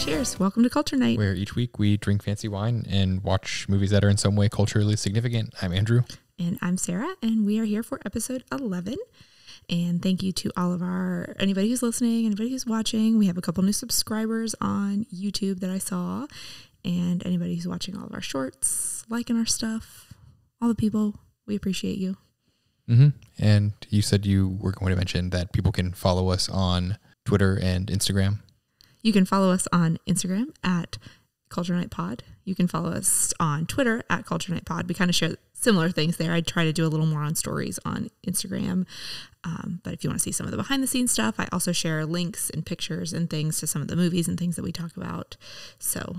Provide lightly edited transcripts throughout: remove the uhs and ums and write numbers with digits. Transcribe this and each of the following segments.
Cheers. Welcome to Culture Night, where each week we drink fancy wine and watch movies that are in some way culturally significant. I'm Andrew. And I'm Sarah, and we are here for episode 11. And thank you to all of anybody who's listening, anybody who's watching. We have a couple new subscribers on YouTube that I saw, and anybody who's watching all of our shorts, liking our stuff, all the people, we appreciate you. Mm-hmm. And you said you were going to mention that people can follow us on Twitter and Instagram. You can follow us on Instagram at Culture Night Pod. You can follow us on Twitter at Culture Night Pod. We kind of share similar things there. I try to do a little more on stories on Instagram. But if you want to see some of the behind the scenes stuff, I also share links and pictures and things to some of the movies and things that we talk about. So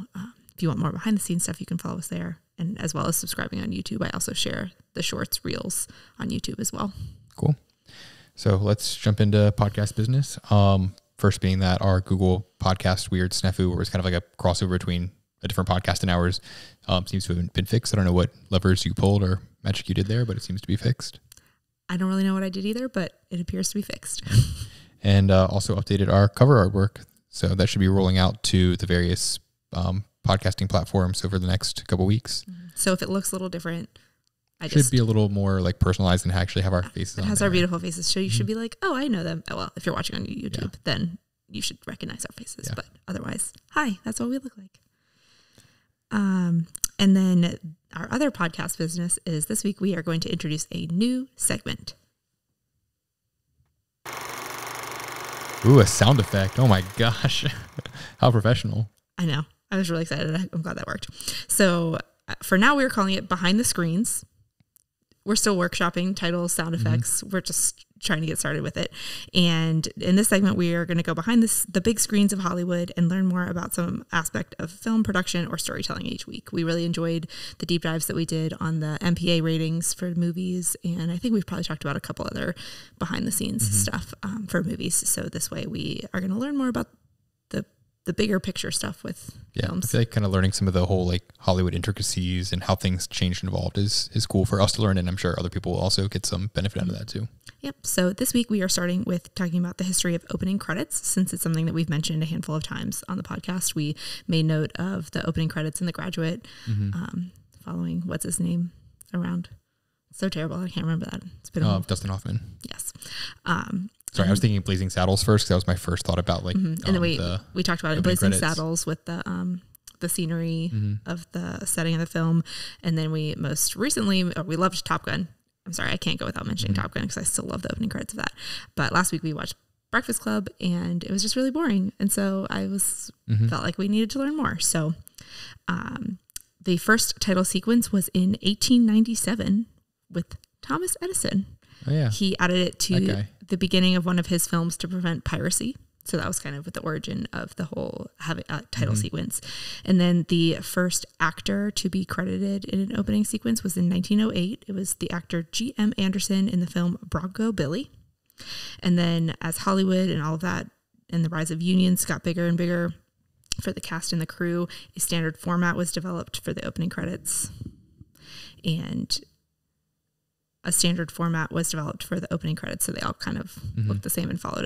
if you want more behind the scenes stuff, you can follow us there. And as well as subscribing on YouTube, I also share the shorts, reels on YouTube as well. Cool. So let's jump into podcast business. First being that our Google podcast Weird Snafu, where it's kind of like a crossover between a different podcast and ours, seems to have been fixed. I don't know what levers you pulled or magic you did there, but it seems to be fixed. I don't really know what I did either, but it appears to be fixed. And also updated our cover artwork. So that should be rolling out to the various podcasting platforms over the next couple weeks. So if it looks a little different, should be a little more like personalized and actually have our faces on it. It has our beautiful faces. So you should be like, oh, I know them. Oh, well, if you're watching on YouTube, then you should recognize our faces. Yeah. But otherwise, hi, that's what we look like. And then our other podcast business is this week we are going to introduce a new segment. Ooh, a sound effect. Oh my gosh. How professional. I know. I was really excited. I'm glad that worked. So for now, we're calling it Behind the Screens. We're still workshopping titles, sound effects. Mm-hmm. We're just trying to get started with it. And in this segment, we are going to go behind the big screens of Hollywood and learn more about some aspect of film production or storytelling each week. We really enjoyed the deep dives that we did on the MPA ratings for movies. And I think we've probably talked about a couple other behind the scenes stuff for movies. So this way we are going to learn more about the bigger picture stuff with films. I feel like kind of learning some of the whole like Hollywood intricacies and how things changed and evolved is cool for us to learn, and I'm sure other people will also get some benefit out of that too. Yep. So this week we are starting with talking about the history of opening credits, since it's something that we've mentioned a handful of times on the podcast. We made note of the opening credits in The Graduate, following what's his name around. It's so terrible. I can't remember that. It's been Dustin Hoffman. Yes. Sorry, I was thinking Blazing Saddles first because that was my first thought about like. And then we talked about it in Blazing Saddles with the scenery of the setting of the film, and then we most recently we loved Top Gun. I'm sorry, I can't go without mentioning Top Gun because I still love the opening credits of that. But last week we watched Breakfast Club, and it was just really boring, and so I felt like we needed to learn more. So, the first title sequence was in 1897 with Thomas Edison. Oh, yeah. He added it to the beginning of one of his films to prevent piracy. So that was kind of the origin of the whole title sequence. And then the first actor to be credited in an opening sequence was in 1908. It was the actor G.M. Anderson in the film Bronco Billy. And then as Hollywood and all of that and the rise of unions got bigger and bigger for the cast and the crew, a standard format was developed for the opening credits. And a standard format was developed for the opening credits, so they all kind of looked the same and followed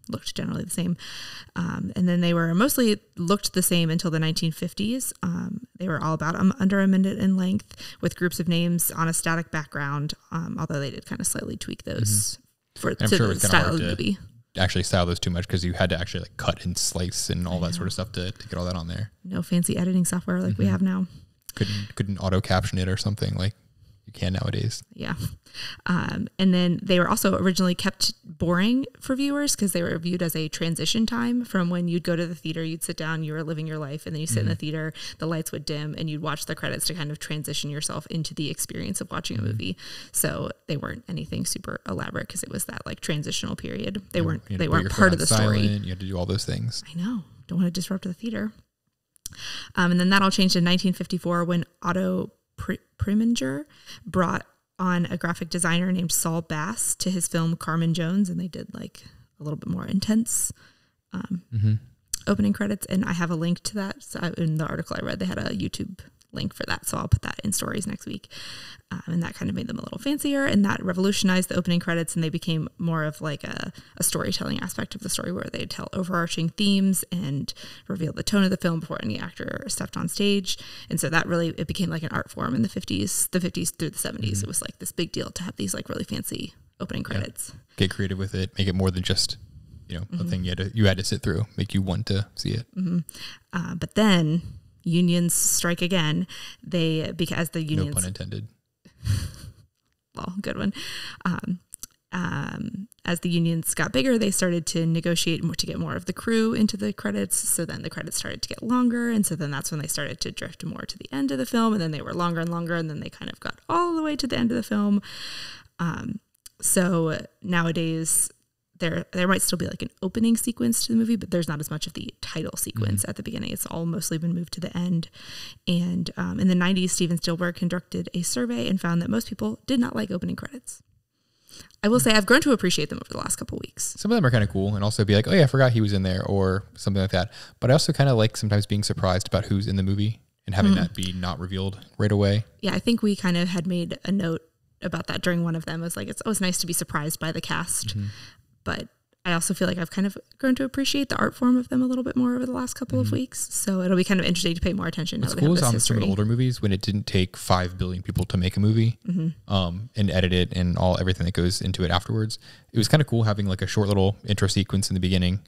looked generally the same. And then they were mostly looked the same until the 1950s. They were all about under a minute in length with groups of names on a static background, although they did kind of slightly tweak those to the style of the movie. Actually style those too much because you had to actually like cut and slice and all that sort of stuff to get all that on there. No fancy editing software like we have now. Couldn't auto caption it or something like you can nowadays. Yeah. And then they were also originally kept boring for viewers because they were viewed as a transition time from when you'd go to the theater, you'd sit down, you were living your life, and then you sit in the theater, the lights would dim, and you'd watch the credits to kind of transition yourself into the experience of watching a movie. So they weren't anything super elaborate because it was that like transitional period. They weren't part of the story. You had to do all those things. I know. Don't want to disrupt the theater. And then that all changed in 1954 when Otto Preminger brought on a graphic designer named Saul Bass to his film Carmen Jones, and they did like a little bit more intense opening credits. And I have a link to that. So in the article I read, they had a YouTube link for that. So I'll put that in stories next week. And that kind of made them a little fancier, and that revolutionized the opening credits, and they became more of like a storytelling aspect of the story where they tell overarching themes and reveal the tone of the film before any actor stepped on stage. And so that really, it became like an art form in the 50s through the 70s. It was like this big deal to have these like really fancy opening credits. Yeah. Get creative with it, make it more than just, you know, a thing you had to sit through, make you want to see it. But then unions strike again. Because the unions, no pun intended. Well, good one. As the unions got bigger, they started to negotiate more to get more of the crew into the credits. So then the credits started to get longer. And so then that's when they started to drift more to the end of the film. And then they were longer and longer. And then they kind of got all the way to the end of the film. So nowadays there might still be like an opening sequence to the movie, but there's not as much of the title sequence at the beginning. It's all mostly been moved to the end. And in the 90s, Steven Spielberg conducted a survey and found that most people did not like opening credits. I will say I've grown to appreciate them over the last couple of weeks. Some of them are kind of cool, and also be like, oh yeah, I forgot he was in there, or something like that. But I also kind of like sometimes being surprised about who's in the movie and having that be not revealed right away. Yeah, I think we kind of had made a note about that during one of them. It was like, it's always nice to be surprised by the cast. But I also feel like I've kind of grown to appreciate the art form of them a little bit more over the last couple of weeks. So it'll be kind of interesting to pay more attention. What's cool is on some of the older movies, when it didn't take 5 billion people to make a movie and edit it and everything that goes into it afterwards. It was kind of cool having like a short little intro sequence in the beginning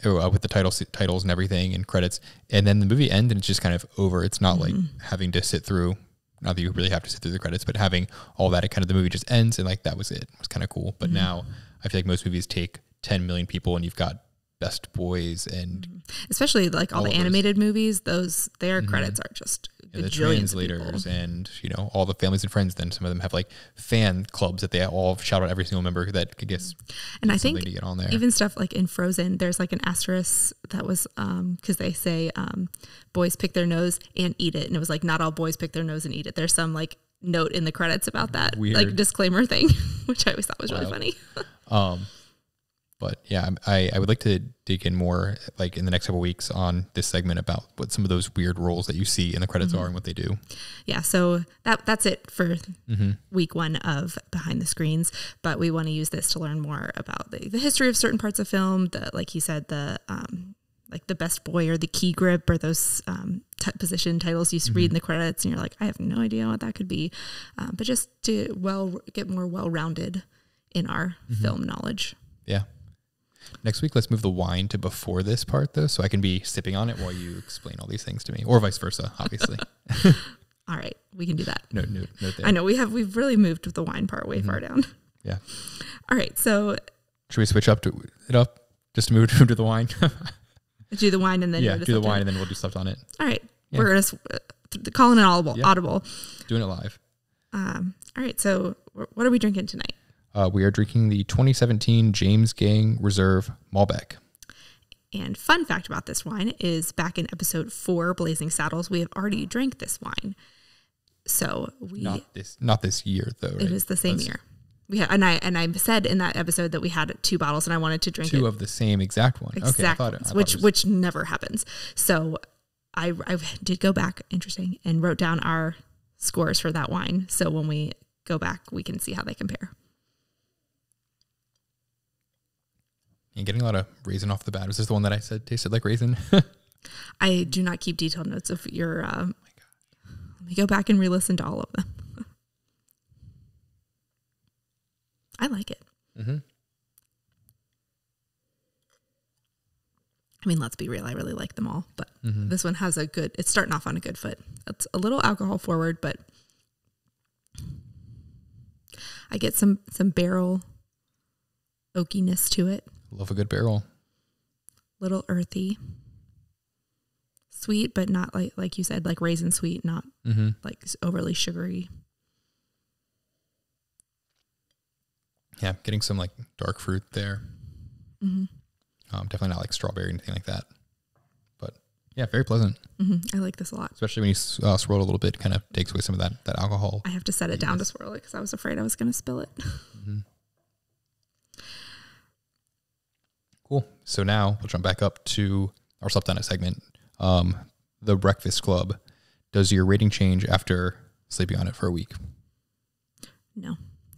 with the titles and everything and credits. And then the movie ends and it's just kind of over. It's not like having to sit through, not that you really have to sit through the credits, but having all that, it kind of, the movie just ends and like that was it. It was kind of cool. But now I feel like most movies take 10 million people and you've got Best Boys and especially like all the animated movies, their credits are just the translators and, you know, all the families and friends. Then some of them have like fan clubs that they all shout out every single member that I guess. And I think even stuff like in Frozen, there's like an asterisk that was because they say boys pick their nose and eat it, and it was like not all boys pick their nose and eat it. There's some like note in the credits about that like disclaimer thing, which I always thought was really funny. But yeah, I would like to dig in more like in the next couple of weeks on this segment about what some of those weird roles that you see in the credits are and what they do. Yeah. So that's it for week 1 of Behind the Screens, but we want to use this to learn more about the history of certain parts of film, like you said, like the best boy or the key grip or those position titles you read in the credits and you're like, I have no idea what that could be. But just to get more well-rounded in our film knowledge. Yeah. Next week, let's move the wine to before this part, though, so I can be sipping on it while you explain all these things to me, or vice versa, obviously. All right, we can do that. No there. I know we've really moved with the wine part way far down. Yeah. All right, so should we switch it up just to move to the wine? Do the wine and then do the wine and then we'll do stuff on it. All right, we're gonna calling it audible. Doing it live. All right, so what are we drinking tonight? We are drinking the 2017 James Gang Reserve Malbec. And fun fact about this wine is back in episode 4, Blazing Saddles, we have already drank this wine. So not this year though. Right? It was the same year. We had, and I said in that episode that we had 2 bottles and I wanted to drink 2 of the same exact one. Exact okay, which never happens. So I did go back, interesting, and wrote down our scores for that wine. So when we go back, we can see how they compare. And getting a lot of raisin off the bat. Was this the one that I said tasted like raisin? I do not keep detailed notes of your. Oh my God. Let me go back and re-listen to all of them. I like it. I mean, let's be real. I really like them all, but this one has it's starting off on a good foot. It's a little alcohol forward, but I get some barrel oakiness to it. Love a good barrel. Little earthy. Sweet, but not like you said, like raisin sweet, not like overly sugary. Yeah, getting some like dark fruit there. Definitely not like strawberry or anything like that. But yeah, very pleasant. I like this a lot. Especially when you swirl it a little bit, kind of takes away some of that alcohol. I have to set it down to swirl it because I was afraid I was going to spill it. Cool. So now we'll jump back up to our Slept On It segment. The Breakfast Club Does your rating change after sleeping on it for a week? No.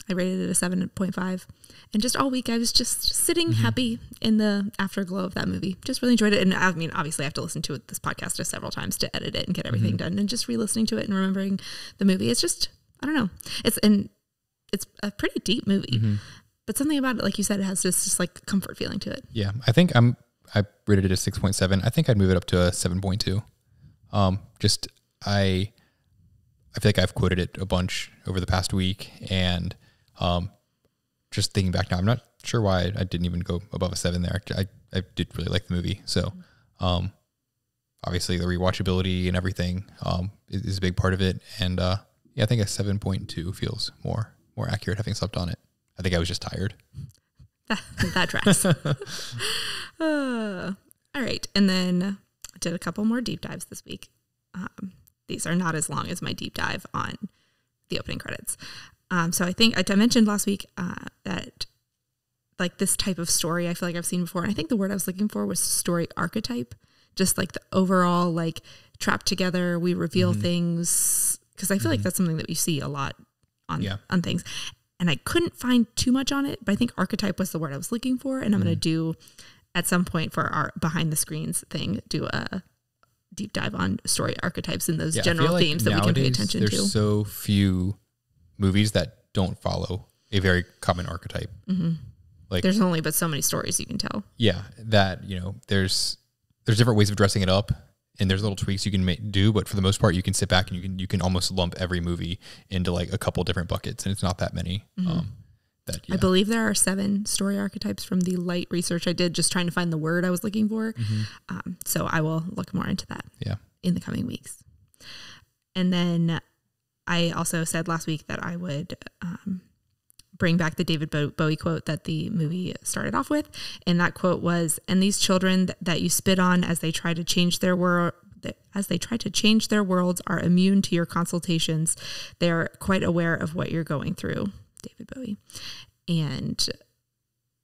I rated it a 7.5. And just all week, I was just sitting happy in the afterglow of that movie. Just really enjoyed it. And I mean, obviously, I have to listen to this podcast just several times to edit it and get everything done. And just re-listening to it and remembering the movie. It's just, I don't know. It's a pretty deep movie. But something about it, like you said, it has just like comfort feeling to it. Yeah. I think I rated it a 6.7. I think I'd move it up to a 7.2. I feel like I've quoted it a bunch over the past week, and just thinking back now, I'm not sure why I didn't even go above a 7 there. I did really like the movie. So obviously the rewatchability and everything is a big part of it. And yeah, I think a 7.2 feels more accurate having slept on it. I think I was just tired. That tracks. All right. And then I did a couple more deep dives this week. These are not as long as my deep dive on the opening credits. So I think I mentioned last week that like this type of story I feel like I've seen before. And I think the word I was looking for was story archetype, just like the overall like trapped together, we reveal things. Because I feel like that's something that we see a lot on things. And I couldn't find too much on it, but I think archetype was the word I was looking for. And I'm going to do at some point for our behind the screens thing, do a deep dive on story archetypes and those general themes that we can pay attention to. There's so few movies that don't follow a very common archetype. Like there's only but so many stories you can tell. Yeah, that there's different ways of dressing it up, and there's little tweaks you can do, but for the most part, you can sit back and you can almost lump every movie into like a couple different buckets, and it's not that many. I believe there are 7 story archetypes from the light research I did, just trying to find the word I was looking for. So I will look more into that in the coming weeks. And then I also said last week that I would bring back the David Bowie quote that the movie started off with. And that quote was, "And these children that you spit on as they try to change their world, are immune to your consultations. They're quite aware of what you're going through." David Bowie. And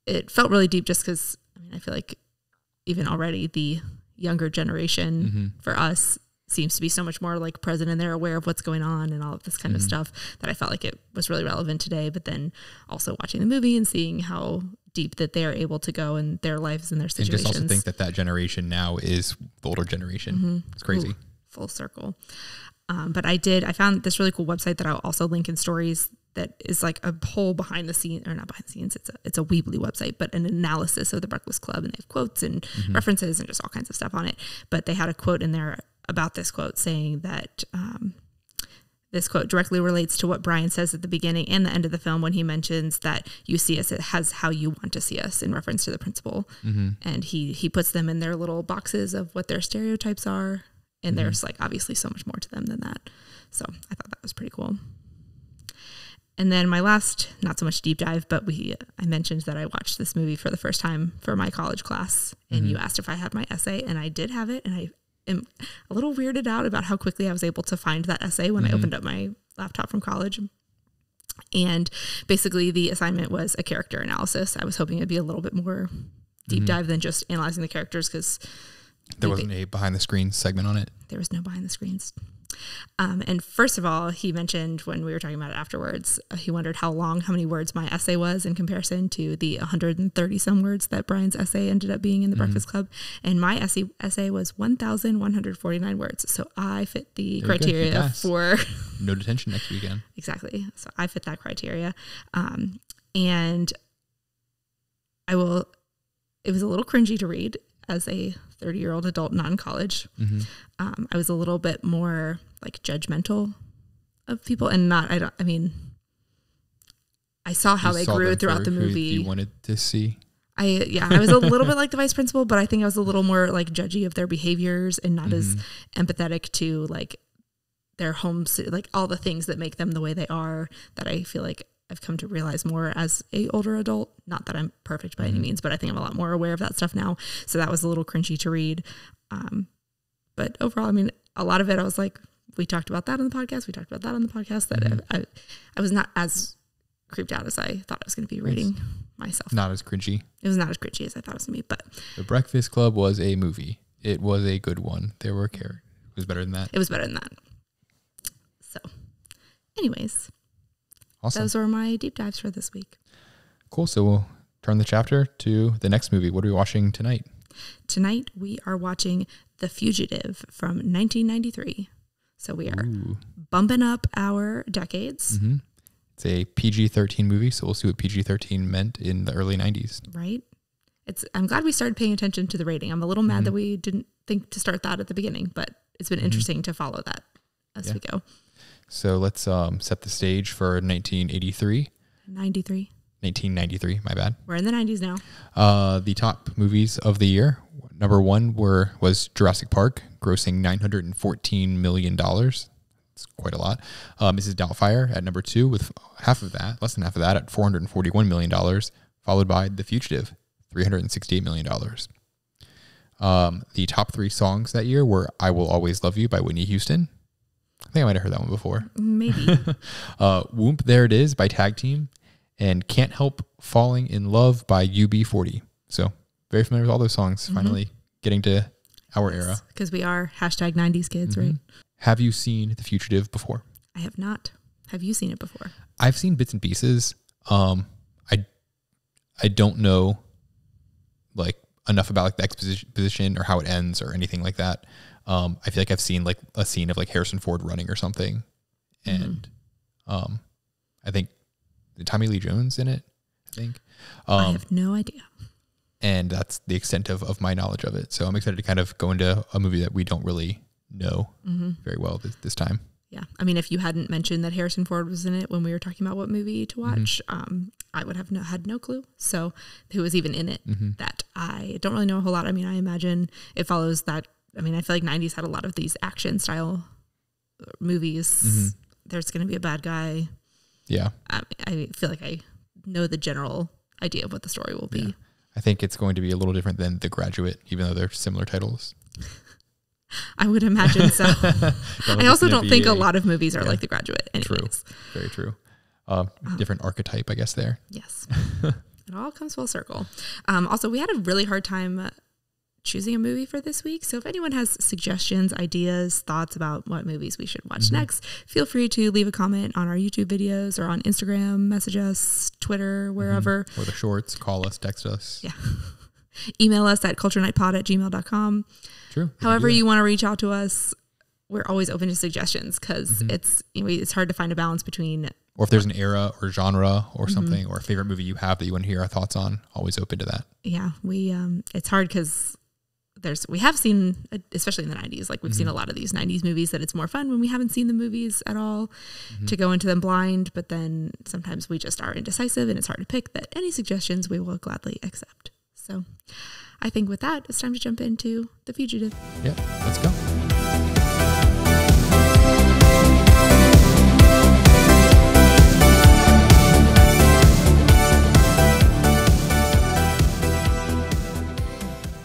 it felt really deep just because, I mean, I feel like even already the younger generation for us seems to be so much more like present, and they're aware of what's going on and all of this kind of stuff, that I felt like it was really relevant today. But then also watching the movie and seeing how deep that they're able to go in their lives and their situations. And just also think that generation now is the older generation. It's crazy. Ooh, full circle. But I found this really cool website that I'll also link in stories that is like a whole behind the scenes, or not behind the scenes, it's a Weebly website, but an analysis of the Breakfast Club, and they have quotes and references and just all kinds of stuff on it. But they had a quote in there about this quote saying that this quote directly relates to what Brian says at the beginning and the end of the film when he mentions that you see us as how you want to see us, in reference to the principal. And he puts them in their little boxes of what their stereotypes are. And there's like obviously so much more to them than that. So I thought that was pretty cool. And then my last, not so much deep dive, but I mentioned that I watched this movie for the first time for my college class, and you asked if I had my essay, and I did have it. And I am a little weirded out about how quickly I was able to find that essay when I opened up my laptop from college. And basically the assignment was a character analysis. I was hoping it'd be a little bit more deep dive than just analyzing the characters, because there wasn't a behind the screens segment on it. There was no behind the screens. And first of all, he mentioned when we were talking about it afterwards, he wondered how many words my essay was in comparison to the 130 some words that Brian's essay ended up being in the Breakfast Club. And my essay was 1,149 words. So I fit the criteria for no detention next weekend. Exactly. So I fit that criteria. And it was a little cringy to read as a 30-year-old adult, not in college. I was a little bit more like judgmental of people, and I saw how they grew throughout the movie. You wanted to see. I was a little bit like the vice principal, but I think I was a little more like judgy of their behaviors and not as empathetic to like their homes, like all the things that make them the way they are, that I feel like I've come to realize more as a older adult. Not that I'm perfect by any means, but I think I'm a lot more aware of that stuff now. So that was a little cringy to read. But overall, I mean, a lot of it, I was like, we talked about that on the podcast. That I was not as creeped out as I thought I was going to be reading myself. Not as cringy. It was not as cringy as I thought it was going to be, but The Breakfast Club was a movie. It was a good one. There were characters. It was better than that. It was better than that. anyways, Awesome. those were my deep dives for this week. Cool. So we'll turn the chapter to the next movie. What are we watching tonight? Tonight, we are watching The Fugitive from 1993. So we are bumping up our decades. Mm-hmm. It's a PG-13 movie, so we'll see what PG-13 meant in the early 90s. Right. I'm glad we started paying attention to the rating. I'm a little mad that we didn't think to start that at the beginning, but it's been interesting to follow that as we go. So let's set the stage for 1983. 1993, my bad. We're in the 90s now. The top movies of the year. Number one was Jurassic Park, grossing $914 million. It's quite a lot. Mrs. Doubtfire at number two with less than half of that at $441 million, followed by The Fugitive, $368 million. The top three songs that year were I Will Always Love You by Whitney Houston. I think I might have heard that one before. Maybe. Whoop, There It Is by Tag Team, and Can't Help Falling in Love by UB40. So very familiar with all those songs, finally getting to our era. Because we are #90s kids, right? Have you seen The Fugitive before? I have not. Have you seen it before? I've seen bits and pieces. I don't know like enough about like the exposition or how it ends or anything like that. I feel like I've seen like a scene of like Harrison Ford running or something. And I think Tommy Lee Jones in it, I think. I have no idea. And that's the extent of my knowledge of it. So I'm excited to kind of go into a movie that we don't really know very well this time. Yeah. I mean, if you hadn't mentioned that Harrison Ford was in it when we were talking about what movie to watch, I would have had no clue. So who was even in it that I don't really know a whole lot. I mean, I imagine it follows that. I mean, I feel like 90s had a lot of these action style movies. There's going to be a bad guy. Yeah. I feel like I know the general idea of what the story will be. Yeah. I think it's going to be a little different than The Graduate, even though they're similar titles. I would imagine so. I also don't think a lot of movies are like The Graduate anyways. True. Very true. Different archetype, I guess, there. Yes. It all comes full circle. Also, we had a really hard time choosing a movie for this week. So if anyone has suggestions, ideas, thoughts about what movies we should watch next, feel free to leave a comment on our YouTube videos or on Instagram, message us, Twitter, wherever. Or the shorts, call us, text us. Yeah. Email us at culturenightpod@gmail.com. True. However you want to reach out to us, we're always open to suggestions because it's hard to find a balance between. Or if there's an era or genre or something or a favorite movie you have that you want to hear our thoughts on, always open to that. Yeah, it's hard because we have seen, especially in the 90s, like we've seen a lot of these 90s movies that it's more fun when we haven't seen the movies at all to go into them blind. But then sometimes we just are indecisive and it's hard to pick. That any suggestions we will gladly accept. So I think with that, it's time to jump into The Fugitive. Yeah, let's go.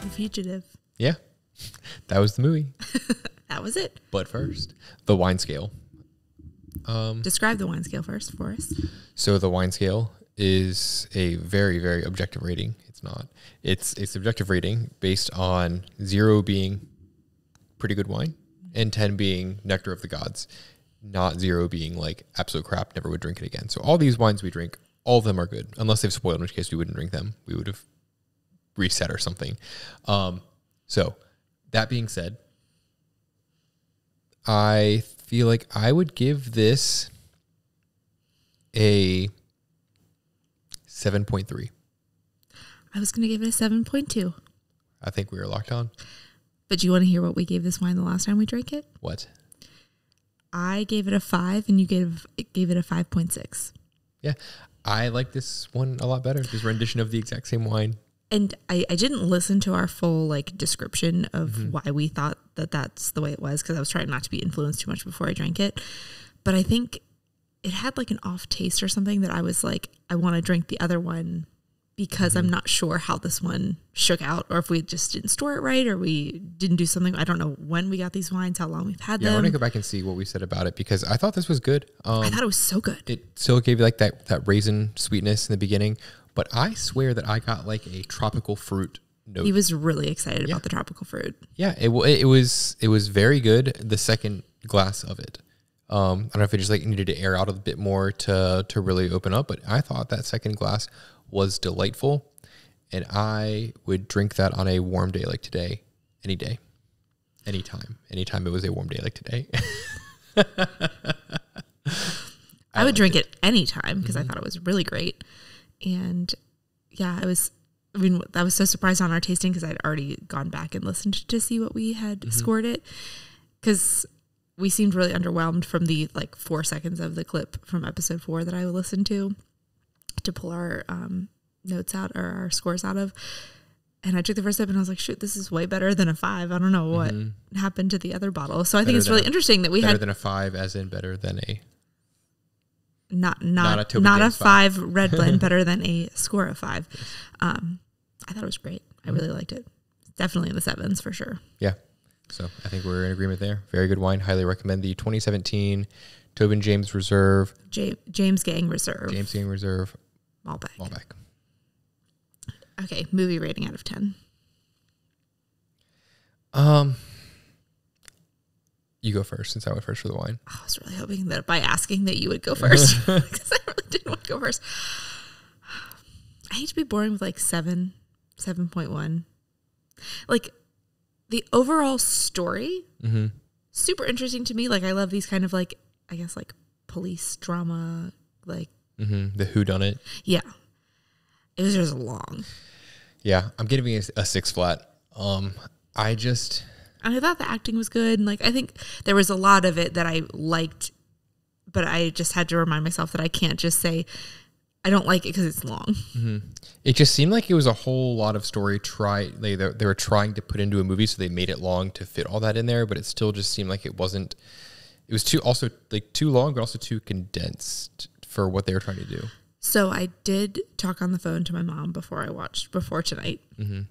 The Fugitive. Yeah, that was the movie. That was it. But first, the wine scale. Describe the wine scale first for us. So the wine scale is a very, very objective rating. It's a subjective rating based on 0 being pretty good wine and 10 being nectar of the gods, not 0 being like absolute crap, never would drink it again. So all these wines we drink, all of them are good, unless they've spoiled, in which case we wouldn't drink them. We would have reset or something. So that being said, I feel like I would give this a 7.3. I was going to give it a 7.2. I think we were locked on. But do you want to hear what we gave this wine the last time we drank it? What? I gave it a 5 and you gave it a 5.6. Yeah. I like this one a lot better. This rendition of the exact same wine. And I didn't listen to our full like description of why we thought that that's the way it was because I was trying not to be influenced too much before I drank it. But I think it had like an off taste or something that I was like, I want to drink the other one because I'm not sure how this one shook out or if we just didn't store it right or we didn't do something. I don't know when we got these wines, how long we've had them. Yeah, I want to go back and see what we said about it because I thought this was good. I thought it was so good. It still gave you like that raisin sweetness in the beginning, but I swear that I got like a tropical fruit note. He was really excited about the tropical fruit. Yeah, it was very good. The second glass of it, I don't know if it just like needed to air out a bit more to really open up, but I thought that second glass was delightful, and I would drink that on a warm day like today, any day, anytime it was a warm day like today. I would drink it anytime because I thought it was really great. And yeah, I was so surprised on our tasting because I'd already gone back and listened to see what we had scored it, because we seemed really underwhelmed from the like 4 seconds of the clip from episode 4 that I listened to pull our notes out or our scores out of. And I took the first sip and I was like, shoot, this is way better than a 5. I don't know what happened to the other bottle. So I think it's really interesting that we better had than a 5, as in better than a not a 5 red blend, better than a score of 5. Yes. I thought it was great. I really liked it. Definitely in the 7s for sure. Yeah. So I think we're in agreement there. Very good wine. Highly recommend the 2017 Tobin James Reserve. James Gang Reserve. James Gang Reserve. Malbec. Okay, movie rating out of 10. You go first since I went first for the wine. I was really hoping that by asking that you would go first because I really didn't want to go first. I hate to be boring with like 7.1. Like the overall story, super interesting to me. Like I love these kind of like, I guess like police drama, like the whodunit. Yeah, it was just long. Yeah, I'm giving it a 6 flat. And I thought the acting was good. And like, I think there was a lot of it that I liked, but I just had to remind myself that I can't just say, I don't like it because it's long. It just seemed like it was a whole lot of story they were trying to put into a movie. So they made it long to fit all that in there, but it still just seemed like it was too long, but also too condensed for what they were trying to do. So I did talk on the phone to my mom before tonight,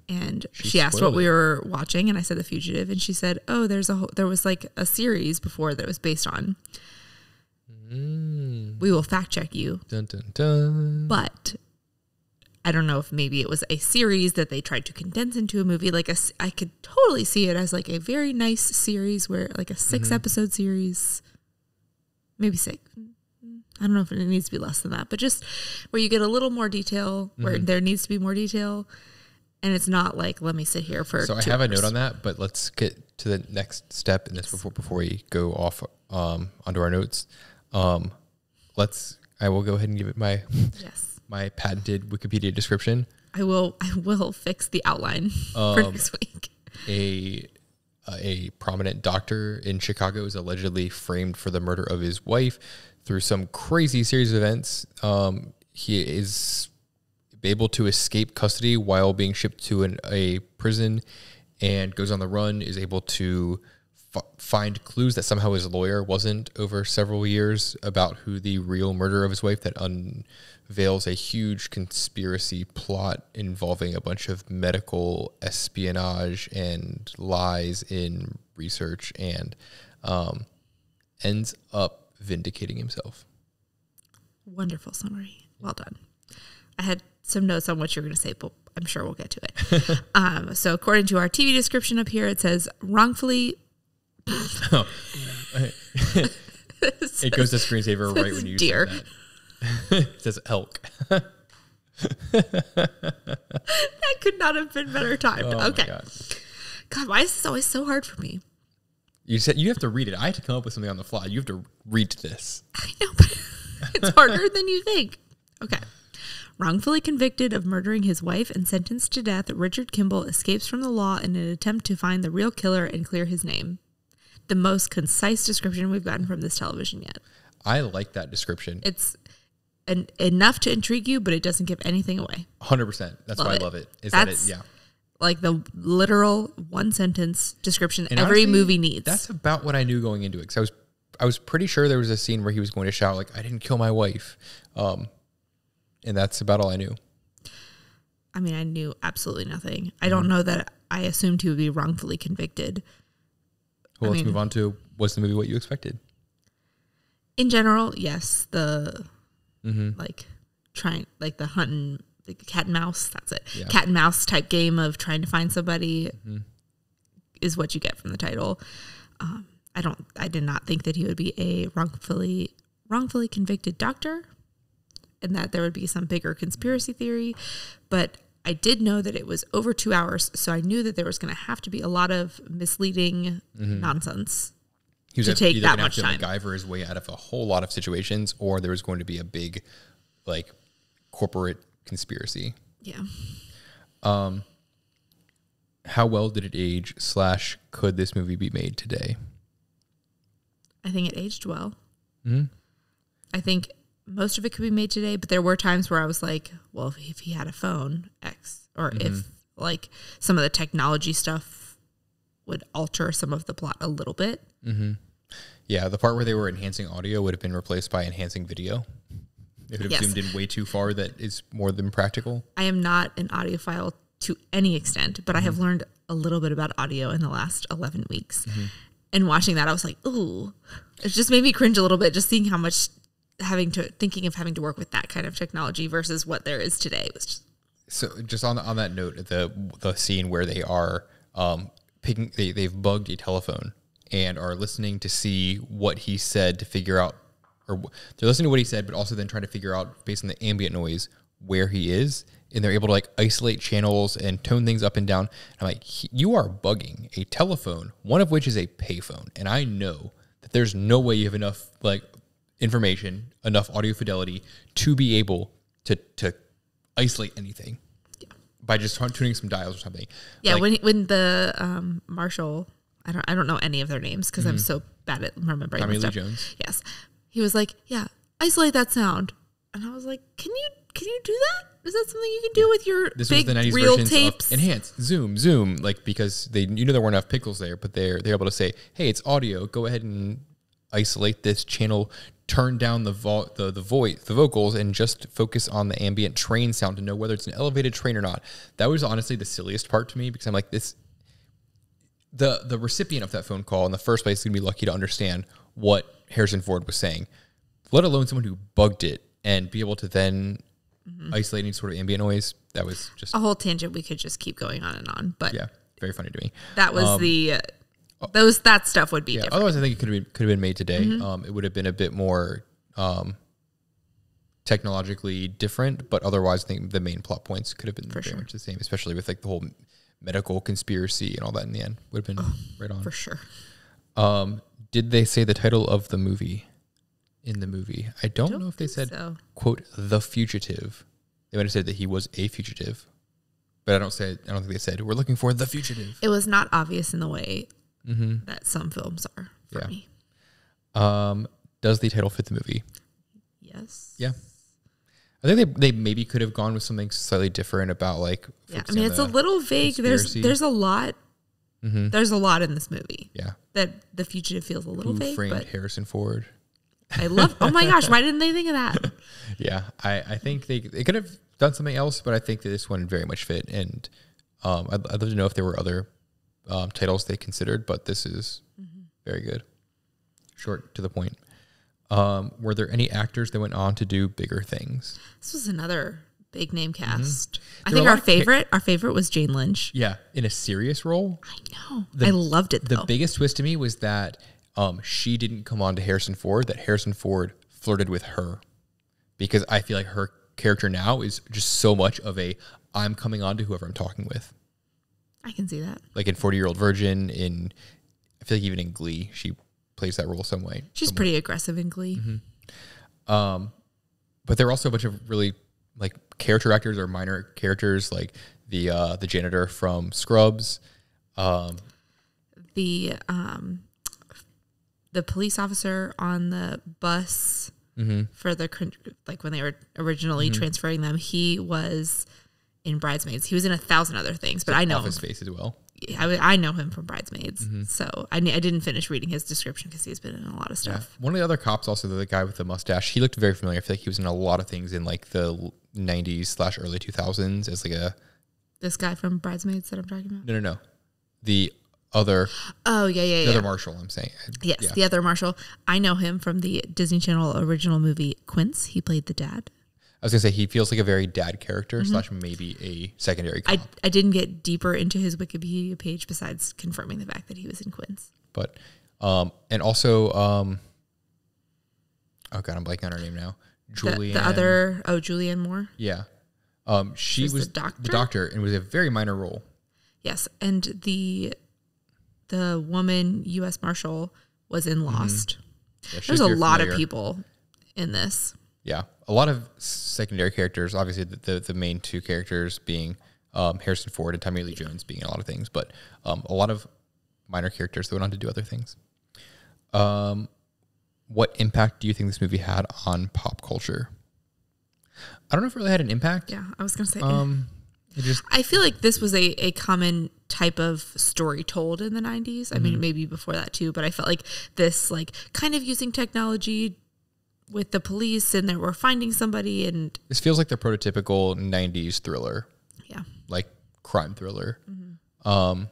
and she asked what we were watching, and I said The Fugitive, and she said, "Oh, there was like a series before that it was based on." We will fact check you, dun, dun, dun. But I don't know if maybe it was a series that they tried to condense into a movie. Like I could totally see it as like a very nice series where like a 6 episode series, maybe 6. I don't know if it needs to be less than that, but just where you get a little more detail, where there needs to be more detail, and it's not like, let me sit here for 2 hours. I have a note on that, but let's get to the next step in this before we go off onto our notes. I will go ahead and give it my my patented Wikipedia description. I will fix the outline for next week. A prominent doctor in Chicago is allegedly framed for the murder of his wife. Through some crazy series of events, he is able to escape custody while being shipped to a prison, and goes on the run, is able to find clues that somehow his lawyer wasn't over several years about who the real murderer of his wife, that unveils a huge conspiracy plot involving a bunch of medical espionage and lies in research, and ends up vindicating himself. Wonderful summary. Well done. I had some notes on what you were going to say, but I'm sure we'll get to it. So according to our TV description up here, it says wrongfully. It goes to screensaver right when you say that. It says elk. That could not have been better timed. Okay. God, why is this always so hard for me? You said you have to read it. I had to come up with something on the fly. You have to read this. I know, but it's harder than you think. Okay. Wrongfully convicted of murdering his wife and sentenced to death, Richard Kimball escapes from the law in an attempt to find the real killer and clear his name. The most concise description we've gotten from this television yet. I like that description. It's enough to intrigue you, but it doesn't give anything away. 100%. That's why I love it. Like the literal 1 sentence description and every honestly, movie needs. That's about what I knew going into it. Because I was pretty sure there was a scene where he was going to shout, like, I didn't kill my wife. And that's about all I knew. I mean, I knew absolutely nothing. I don't know that I assumed he would be wrongfully convicted. Well, let's move on to, was the movie what you expected? In general, yes. The, the hunting, the cat and mouse, that's it. Yeah. Cat and mouse type game of trying to find somebody is what you get from the title. I did not think that he would be a wrongfully convicted doctor and that there would be some bigger conspiracy theory. But I did know that it was over 2 hours. So I knew that there was going to have to be a lot of misleading nonsense. He was to take either that going much to time. MacGyver his way out of a whole lot of situations, or there was going to be a big, like, corporate conspiracy. Yeah. How well did it age / could this movie be made today? I think it aged well. Mm-hmm. I think most of it could be made today, but there were times where I was like, well, if he had a phone, X, or if like some of the technology stuff would alter some of the plot a little bit. Mm-hmm. Yeah, the part where they were enhancing audio would have been replaced by enhancing video. It would have zoomed in way too far. That is more than practical. I am not an audiophile to any extent, but I have learned a little bit about audio in the last 11 weeks. And watching that, I was like, ooh, it just made me cringe a little bit, just seeing how much thinking of having to work with that kind of technology versus what there is today. It was just. So just on that note, the scene where they are they've bugged a telephone and are listening to see what he said to figure out, or they're listening to what he said, but also then trying to figure out based on the ambient noise where he is. And they're able to like isolate channels and tone things up and down. I'm like, you are bugging a telephone, one of which is a payphone. And I know that there's no way you have enough like information, enough audio fidelity to be able to isolate anything by just tuning some dials or something. Yeah, like, when the Marshall, I don't know any of their names because I'm so bad at remembering. Tommy Lee stuff. Jones. Yes, he was like, yeah, isolate that sound, and I was like, can you do that? Is that something you can do with your big was the 90s reel versions tapes? Of enhance, zoom, like because there weren't enough pixels there, but they're able to say, hey, it's audio. Go ahead and isolate this channel, turn down the vocals, and just focus on the ambient train sound to know whether it's an elevated train or not. That was honestly the silliest part to me because I'm like, this. The recipient of that phone call in the first place is gonna be lucky to understand what Harrison Ford was saying, let alone someone who bugged it and be able to then isolate any sort of ambient noise. That was just a whole tangent. We could just keep going on and on, but yeah, very funny to me. That was that stuff would be different. Otherwise, I think it could have been made today. It would have been a bit more technologically different, but otherwise, I think the main plot points could have been very much the same, especially with like the whole medical conspiracy and all that in the end. Would have been right on. For sure. Did they say the title of the movie in the movie? I don't know if they said, quote, The Fugitive. They might have said that he was a fugitive, but I don't think they said, we're looking for the fugitive. It was not obvious in the way that some films are for me. Does the title fit the movie? Yes. Yeah. I think they maybe could have gone with something slightly different about like. Yeah, I mean it's a little vague. Conspiracy. There's a lot. There's a lot in this movie. Yeah. That The Fugitive feels a little vague. Who framed but Harrison Ford? I love. Oh my gosh! Why didn't they think of that? Yeah, I think they could have done something else, but I think that this one very much fit. And I'd love to know if there were other titles they considered, but this is very good. Short to the point. Were there any actors that went on to do bigger things? This was another big name cast. I think our favorite was Jane Lynch. Yeah, in a serious role. I know. I loved it though. The biggest twist to me was that she didn't come on to Harrison Ford, that Harrison Ford flirted with her. Because I feel like her character now is just so much of a, I'm coming on to whoever I'm talking with. I can see that. Like in 40-Year-Old Virgin, I feel like even in Glee, she plays that role some way. She's pretty aggressive in Glee. But there are also a bunch of really like character actors or minor characters, like the janitor from Scrubs. The police officer on the bus for like when they were originally transferring them, he was in Bridesmaids. He was in 1,000 other things, but I know Office Space as well. I know him from Bridesmaids, so I didn't finish reading his description because he's been in a lot of stuff. Yeah. One of the other cops, also the guy with the mustache, he looked very familiar. I feel like he was in a lot of things in like the 90s / early 2000s as like this guy from Bridesmaids that I'm talking about. No. The other. Oh yeah. The other Marshall, I'm saying. Yes, the other Marshall. I know him from the Disney Channel original movie Quince. He played the dad. I was gonna say he feels like a very dad character / maybe a secondary cop. I didn't get deeper into his Wikipedia page besides confirming the fact that he was in Quince. But And also, oh God, I'm blanking on her name now. Julianne. Julianne Moore. Yeah. She was the doctor and was a very minor role. Yes. And the woman U.S. Marshal was in Lost. Yeah, there's a lot of people in this. Yeah. A lot of secondary characters, obviously the main two characters being Harrison Ford and Tommy Lee Jones being in a lot of things, but a lot of minor characters that went on to do other things. What impact do you think this movie had on pop culture? I don't know if it really had an impact. Yeah, I was going to say, I feel like this was a common type of story told in the 90s. I mean, maybe before that too, but I felt like this, like, kind of using technology with the police and they were finding somebody, and this feels like the prototypical 90s thriller. Yeah. Like crime thriller. I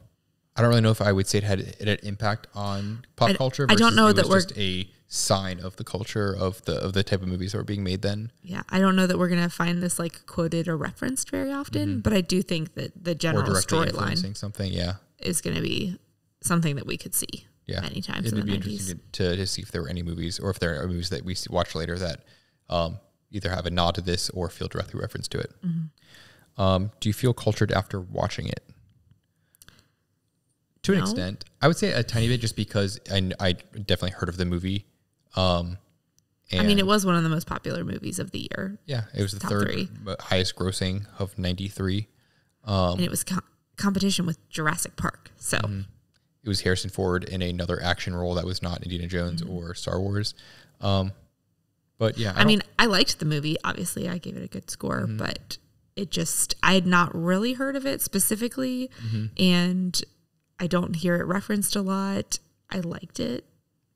don't really know if I would say it had an impact on pop culture. I don't know that we're just a sign of the culture of the type of movies that were being made then. Yeah, I don't know that we're gonna find this like quoted or referenced very often, but I do think that the general storyline something, is gonna be something that we could see. Yeah, many times. It'd be interesting to see if there were any movies, or if there are movies that we watch later that either have a nod to this or feel directly reference to it. Do you feel cultured after watching it? To an extent, I would say a tiny bit, just because I definitely heard of the movie. I mean, it was one of the most popular movies of the year. Yeah, it was the third highest grossing of 93. And it was competition with Jurassic Park. So it was Harrison Ford in another action role that was not Indiana Jones or Star Wars. But yeah, I mean, I liked the movie. Obviously, I gave it a good score, but it just, I had not really heard of it specifically. And I don't hear it referenced a lot. I liked it.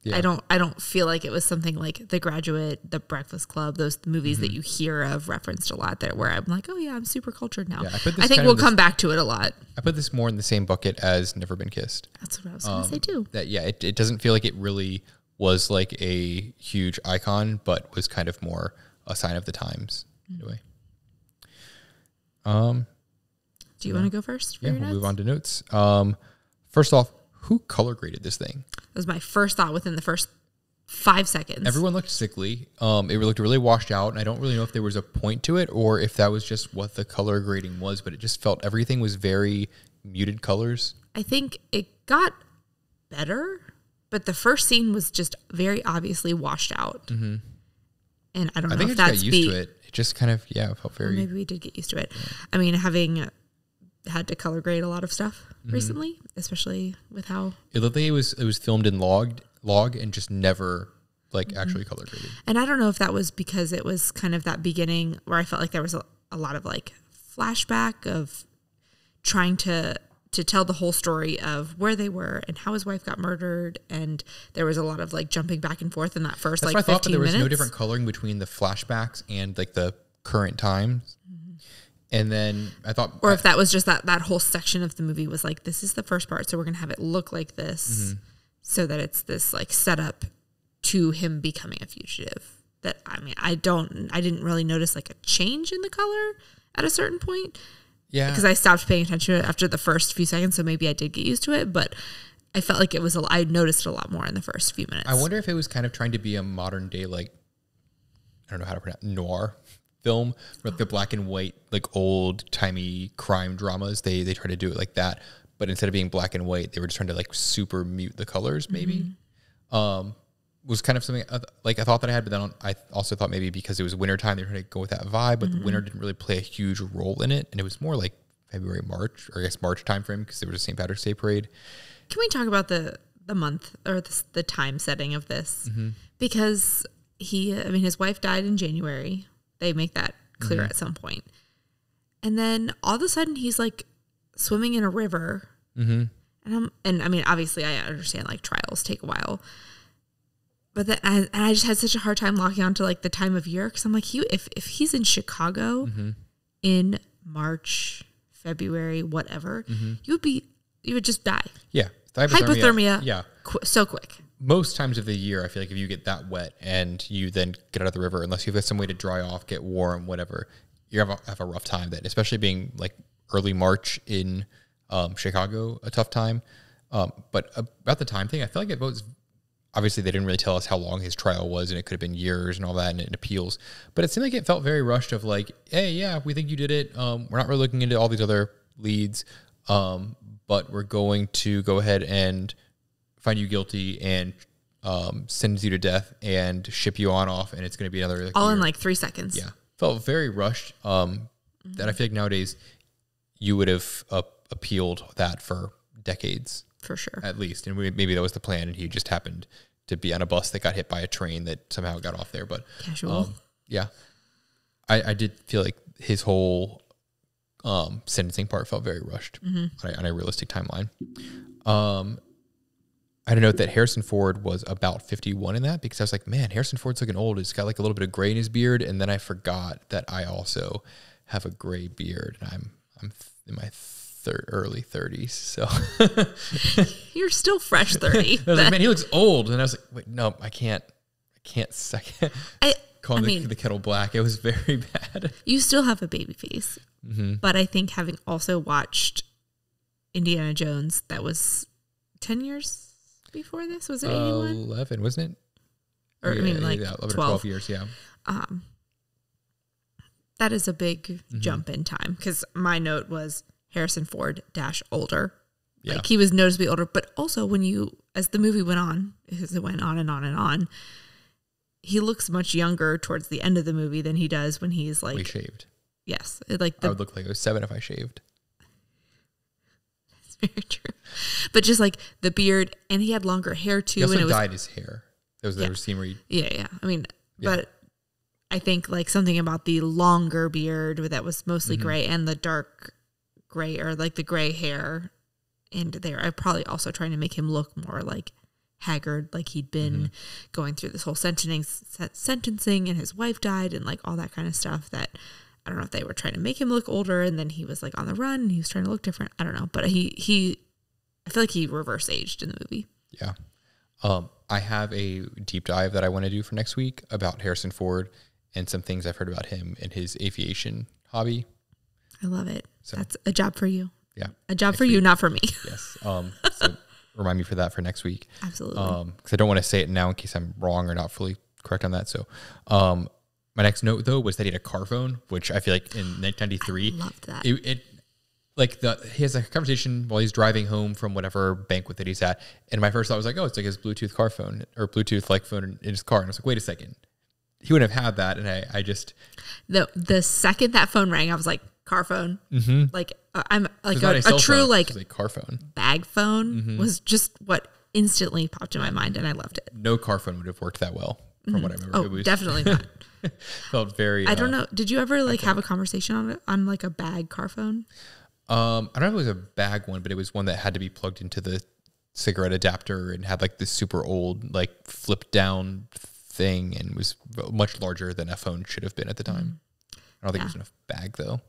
Yeah. I don't feel like it was something like The Graduate, The Breakfast Club, those movies that you hear of referenced a lot, that where I'm like, oh yeah, I'm super cultured now. Yeah, I think we'll come back to it a lot. I put this more in the same bucket as Never Been Kissed. That's what I was going to say too. That it doesn't feel like it really was like a huge icon, but was kind of more a sign of the times in a way. Do you want to go first? Yeah, we'll move on to notes. First off, who color graded this thing? That was my first thought within the first 5 seconds. Everyone looked sickly. It looked really washed out, and I don't really know if there was a point to it or if that was just what the color grading was, but it just felt everything was very muted colors. I think it got better, but the first scene was just very obviously washed out. And I don't know if that's got used to it. It just kind of, felt very... Well, maybe we did get used to it. Yeah. I mean, having had to color grade a lot of stuff recently, especially with how... It looked like it was filmed in log and just never actually color graded. And I don't know if that was because it was kind of that beginning where I felt like there was a lot of like flashback of trying to tell the whole story of where they were and how his wife got murdered, and there was a lot of like jumping back and forth in that first That's like 15 minutes. I thought, but there was no different coloring between the flashbacks and like the current times. And then I thought... Or if that was just that whole section of the movie was like, this is the first part, so we're going to have it look like this so that it's this like setup to him becoming a fugitive. That, I mean, I didn't really notice like a change in the color at a certain point. Yeah. Because I stopped paying attention to it after the first few seconds, so maybe I did get used to it, but I felt like I noticed a lot more in the first few minutes. I wonder if it was kind of trying to be a modern day, like, I don't know how to pronounce noir film, with the black and white, like old timey crime dramas. They try to do it like that, but instead of being black and white, they were just trying to like super mute the colors. Maybe was kind of something like I thought that I had, but then I also thought maybe because it was wintertime, they were trying to go with that vibe, but the winter didn't really play a huge role in it, and it was more like February, March, or I guess March time frame because there was a St. Patrick's Day parade. Can we talk about the month or the time setting of this? Because his wife died in January. They make that clear at some point. And then all of a sudden he's like swimming in a river. And I mean, obviously I understand like trials take a while, but then I just had such a hard time locking onto like the time of year. Cause I'm like, if he's in Chicago in March, February, whatever, you would just die. Yeah. Hypothermia. Yeah. So quick. Most times of the year, I feel like if you get that wet and you then get out of the river, unless you've got some way to dry off, get warm, whatever, you have a rough time. That, especially being like early March in Chicago, a tough time. But about the time thing, I feel like it was obviously they didn't really tell us how long his trial was, and it could have been years and all that, and it appeals. But it seemed like it felt very rushed of like, hey, yeah, we think you did it. We're not really looking into all these other leads, but we're going to go ahead and find you guilty and sentence you to death and ship you on off, and it's going to be another all year. in like 3 seconds. Yeah, felt very rushed. That I feel like nowadays you would have appealed that for decades. For sure. At least. And maybe that was the plan, and he just happened to be on a bus that got hit by a train that somehow got off there. But casual. Yeah. I did feel like his whole sentencing part felt very rushed on a realistic timeline. I had to note that Harrison Ford was about 51 in that, because I was like, man, Harrison Ford's looking old. He's got like a little bit of gray in his beard. And then I forgot that I also have a gray beard, and I'm in my early 30s. So you're still fresh 30. I was like, man, he looks old. And I was like, wait, no, I can't call him the kettle black. It was very bad. You still have a baby face. But I think having also watched Indiana Jones, that was 10 years before this. Was it 81? 11, wasn't it? Or yeah, I mean, like 11 12. or 12 years, yeah. That is a big jump in time, because my note was Harrison Ford - older. Yeah. Like he was noticeably older, but also as the movie went on, because it went on and on and on, he looks much younger towards the end of the movie than he does when he's like... We shaved. Yes. I would look like I was 7 if I shaved. That's very true. But just like the beard, and he had longer hair too. He also and dyed his hair. There was a scene where he... Yeah. I mean, but I think like something about the longer beard that was mostly gray, and the dark gray, or like the gray hair, and I'm probably also trying to make him look more like haggard, like he'd been going through this whole sentencing, and his wife died, and like all that kind of stuff. That I don't know if they were trying to make him look older, and then he was like on the run, and he was trying to look different. I don't know, but I feel like he reverse aged in the movie. Yeah. I have a deep dive that I want to do for next week about Harrison Ford and some things I've heard about him and his aviation hobby. I love it. So, that's a job for you. Yeah. A job for you, not for me. Yes. So remind me for that for next week. Absolutely. Because I don't want to say it now in case I'm wrong or not fully correct on that. So my next note, though, was that he had a car phone, which I feel like in 1993. I loved that. He has a conversation while he's driving home from whatever banquet that he's at. And my first thought was like, oh, it's like his Bluetooth car phone or Bluetooth like phone in his car. And I was like, wait a second. He wouldn't have had that. And I just... The second that phone rang, I was like, car phone. Like I'm like a true phone. Like a car phone. Bag phone was just what instantly popped in my mind, and I loved it. No car phone would have worked that well from what I remember. Oh, it was definitely not. Felt very... I don't know. Did you ever like have a conversation on like a bag car phone? I don't know if it was a bag one, but it was one that had to be plugged into the cigarette adapter and had like this super old like flip down thing, and was much larger than a phone should have been at the time. I don't think it was enough bag though.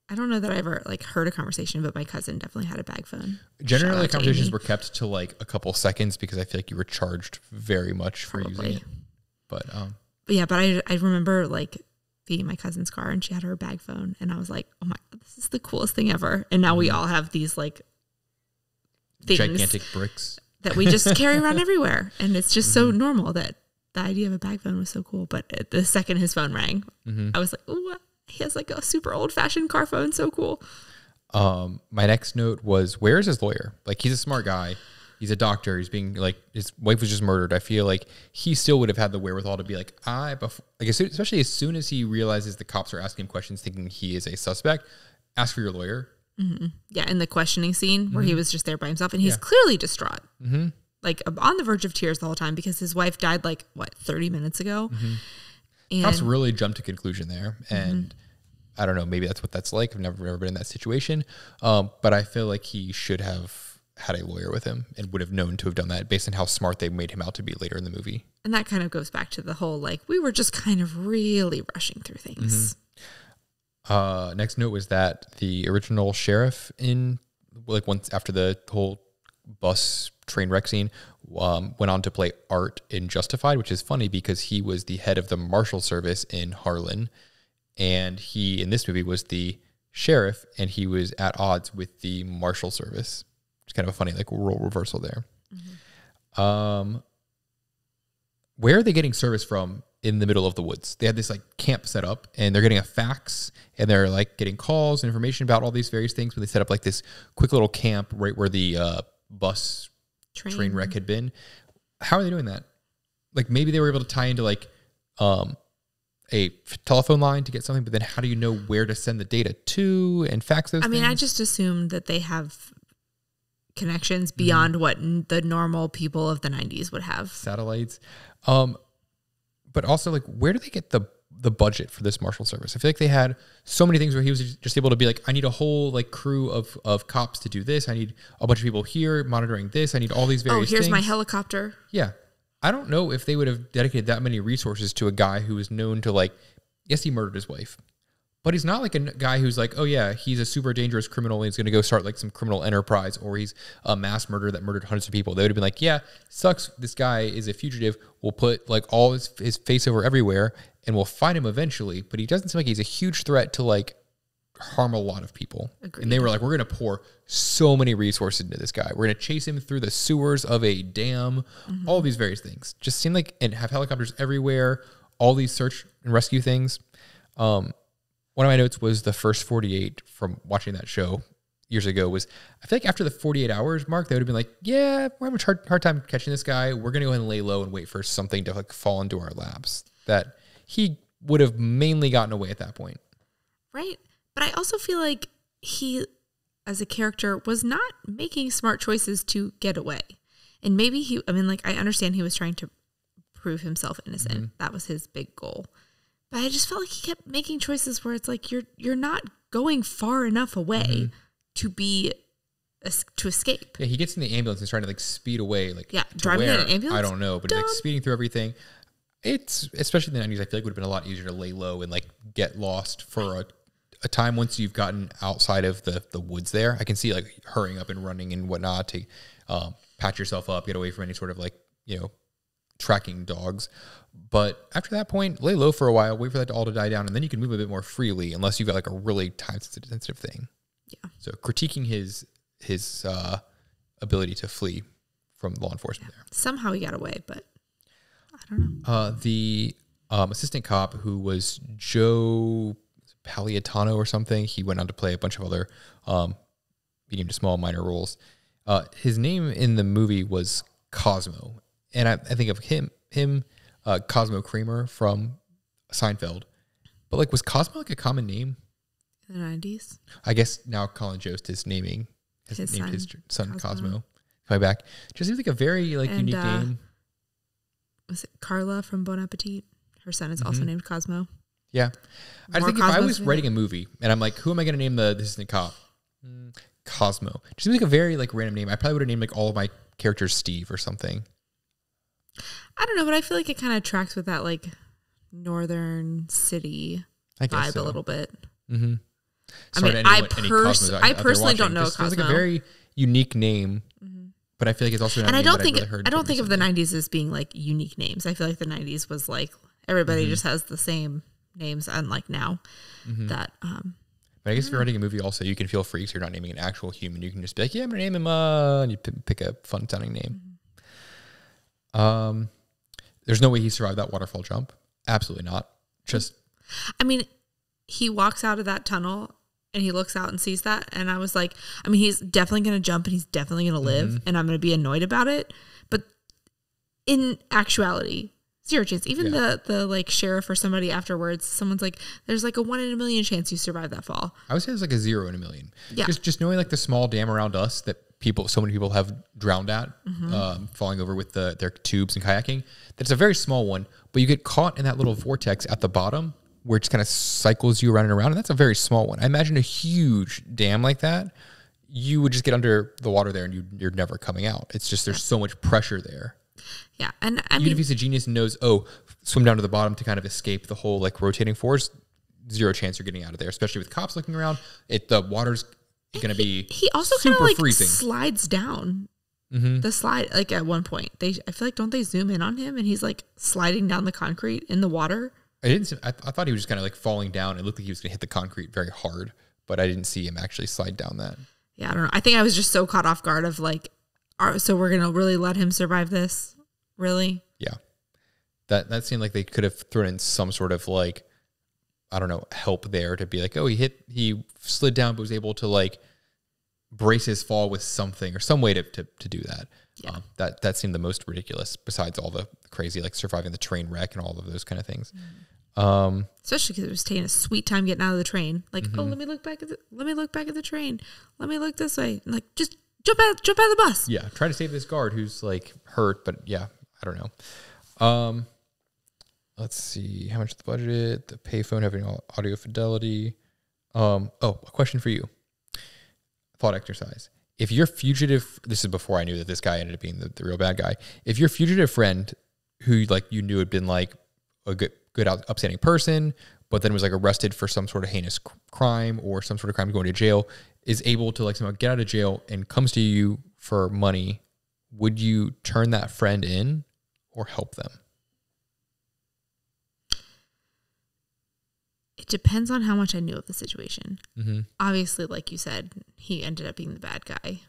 I don't know that I ever like heard a conversation, but my cousin definitely had a bag phone. Generally, conversations were kept to like a couple seconds because I feel like you were charged very much for using it. But I remember like being in my cousin's car, and she had her bag phone, and I was like, oh my, this is the coolest thing ever. And now we all have these like things, gigantic bricks that we just carry around everywhere, and it's just so normal that the idea of a bag phone was so cool. But the second his phone rang, I was like, oh, he has like a super old fashioned car phone. So cool. My next note was, where's his lawyer? Like, he's a smart guy. He's a doctor. He's being like, his wife was just murdered. I feel like he still would have had the wherewithal to be like, especially as soon as he realizes the cops are asking him questions thinking he is a suspect, ask for your lawyer. Yeah. In the questioning scene where he was just there by himself, and he's clearly distraught. Like on the verge of tears the whole time, because his wife died like 30 minutes ago. And cops really jumped to conclusion there. And I don't know, maybe that's what that's like. I've never been in that situation. But I feel like he should have had a lawyer with him and would have known to have done that based on how smart they made him out to be later in the movie. And that kind of goes back to the whole, like, we were just kind of really rushing through things. Next note was that the original sheriff once after the whole bus train wreck scene, went on to play Art in Justified, which is funny because he was the head of the Marshal Service in Harlan. And he, in this movie, was the sheriff, and he was at odds with the Marshal Service. It's kind of a funny like role reversal there. where are they getting service from in the middle of the woods? They had this like camp set up, and they're getting a fax, and they're like getting calls and information about all these various things. But they set up like this quick little camp right where the bus train wreck had been. How are they doing that? Like maybe they were able to tie into like a telephone line to get something, but then how do you know where to send the data to and fax those things? I just assumed that they have connections beyond what the normal people of the 90s would have. Satellites. But also, like, where do they get the budget for this Marshal service? I feel like they had so many things where he was just able to be like, I need a whole like crew of cops to do this. I need a bunch of people here monitoring this. I need all these various things. Here's my helicopter. Yeah. I don't know if they would have dedicated that many resources to a guy who is known to like, yes, he murdered his wife, but he's not like a guy who's like, oh yeah, he's a super dangerous criminal and he's going to go start like some criminal enterprise, or he's a mass murderer that murdered hundreds of people. They would have been like, yeah, sucks. This guy is a fugitive. We'll put like all his face over everywhere and we'll find him eventually. But he doesn't seem like he's a huge threat to like harm a lot of people. Agreed. And they were like, we're going to pour so many resources into this guy. We're going to chase him through the sewers of a dam, all these various things. Just seem like, and have helicopters everywhere, all these search and rescue things. One of my notes was the first 48 from watching that show years ago was, I feel like after the 48 hours mark, they would have been like, yeah, we're having a hard time catching this guy. We're going to go ahead and lay low and wait for something to like fall into our laps. That he would have mainly gotten away at that point. Right. But I also feel like he, as a character, was not making smart choices to get away. And maybe I understand he was trying to prove himself innocent. That was his big goal. But I just felt like he kept making choices where it's like, you're not going far enough away to escape. Yeah, he gets in the ambulance and trying to like speed away. Like, yeah, driving in an ambulance? I don't know, but like speeding through everything. It's, especially in the 90s, I feel like it would have been a lot easier to lay low and like get lost for a time once you've gotten outside of the woods there. I can see like hurrying up and running and whatnot to patch yourself up, get away from any sort of like, tracking dogs. But after that point, lay low for a while, wait for that all to die down, and then you can move a bit more freely unless you've got like a really time sensitive thing. Yeah. So critiquing his ability to flee from law enforcement there. Somehow he got away, but I don't know. The assistant cop who was Joe Paliatano or something, he went on to play a bunch of other medium to small minor roles. His name in the movie was Cosmo. And I think of him, Cosmo Kramer from Seinfeld. But like, was Cosmo like a common name? In the 90s? I guess now Colin Jost is naming his son Cosmo. Coming back. Just seems like a very like unique name. Was it Carla from Bon Appetit? Her son is also named Cosmo. Yeah. I think if I was writing a movie and I'm like, who am I going to name the assistant cop? Cosmo. Just seems like a very like random name. I probably would have named like all of my characters Steve or something. I don't know, but I feel like it kind of tracks with that like northern city vibe a little bit. I personally don't know Cosmo. It's like a very unique name, but I feel like it's also not I don't think of the 90s as being like unique names. I feel like the 90s was like everybody just has the same names, unlike now. But I guess if you're writing a movie also, you can feel free because you're not naming an actual human. You can just be like, yeah, I'm going to name him, and you pick a fun sounding name. There's no way he survived that waterfall jump. Absolutely not. He walks out of that tunnel and he looks out and sees that. And I was like, he's definitely going to jump and he's definitely going to live and I'm going to be annoyed about it. But in actuality, zero chance. Even the like sheriff or somebody afterwards, someone's like, there's like a 1 in a million chance you survive that fall. I would say it's like a 0 in a million. Yeah. Just knowing like the small dam around us that so many people have drowned at, falling over with their tubes and kayaking. That's a very small one, but you get caught in that little vortex at the bottom where it just kind of cycles you around and around. And that's a very small one. I imagine a huge dam like that, you would just get under the water there and you're never coming out. It's just, there's so much pressure there. Yeah. And even if he's a genius and knows, swim down to the bottom to kind of escape the whole like rotating force, zero chance you're getting out of there, especially with cops looking around. The water's going to be he also kind of like freezing. Slides down the slide like at one point. I feel like don't they zoom in on him and he's like sliding down the concrete in the water. I thought he was just kind of like falling down. It looked like he was going to hit the concrete very hard, but I didn't see him actually slide down that. Yeah, I don't know. I think I was just so caught off guard of like, so we're going to really let him survive this? Really? Yeah. that seemed like they could have thrown in some sort of like, I don't know, help there to be like, oh, he slid down, but was able to like brace his fall with something or some way to do that. Yeah. That seemed the most ridiculous besides all the crazy, like surviving the train wreck and all of those kind of things. Especially because it was taking a sweet time getting out of the train. Like, oh, let me look back at the train. Let me look this way. Like, just jump out of the bus. Yeah. Try to save this guard who's like hurt, but yeah, I don't know. Let's see how much the budget, the payphone having audio fidelity. A question for you. Thought exercise. If your fugitive, this is before I knew that this guy ended up being the real bad guy. If your fugitive friend who like you knew had been like a good upstanding person, but then was like arrested for some sort of heinous crime or some sort of crime going to jail, is able to like somehow get out of jail and comes to you for money, would you turn that friend in or help them? It depends on how much I knew of the situation. Mm-hmm. Obviously, like you said, he ended up being the bad guy.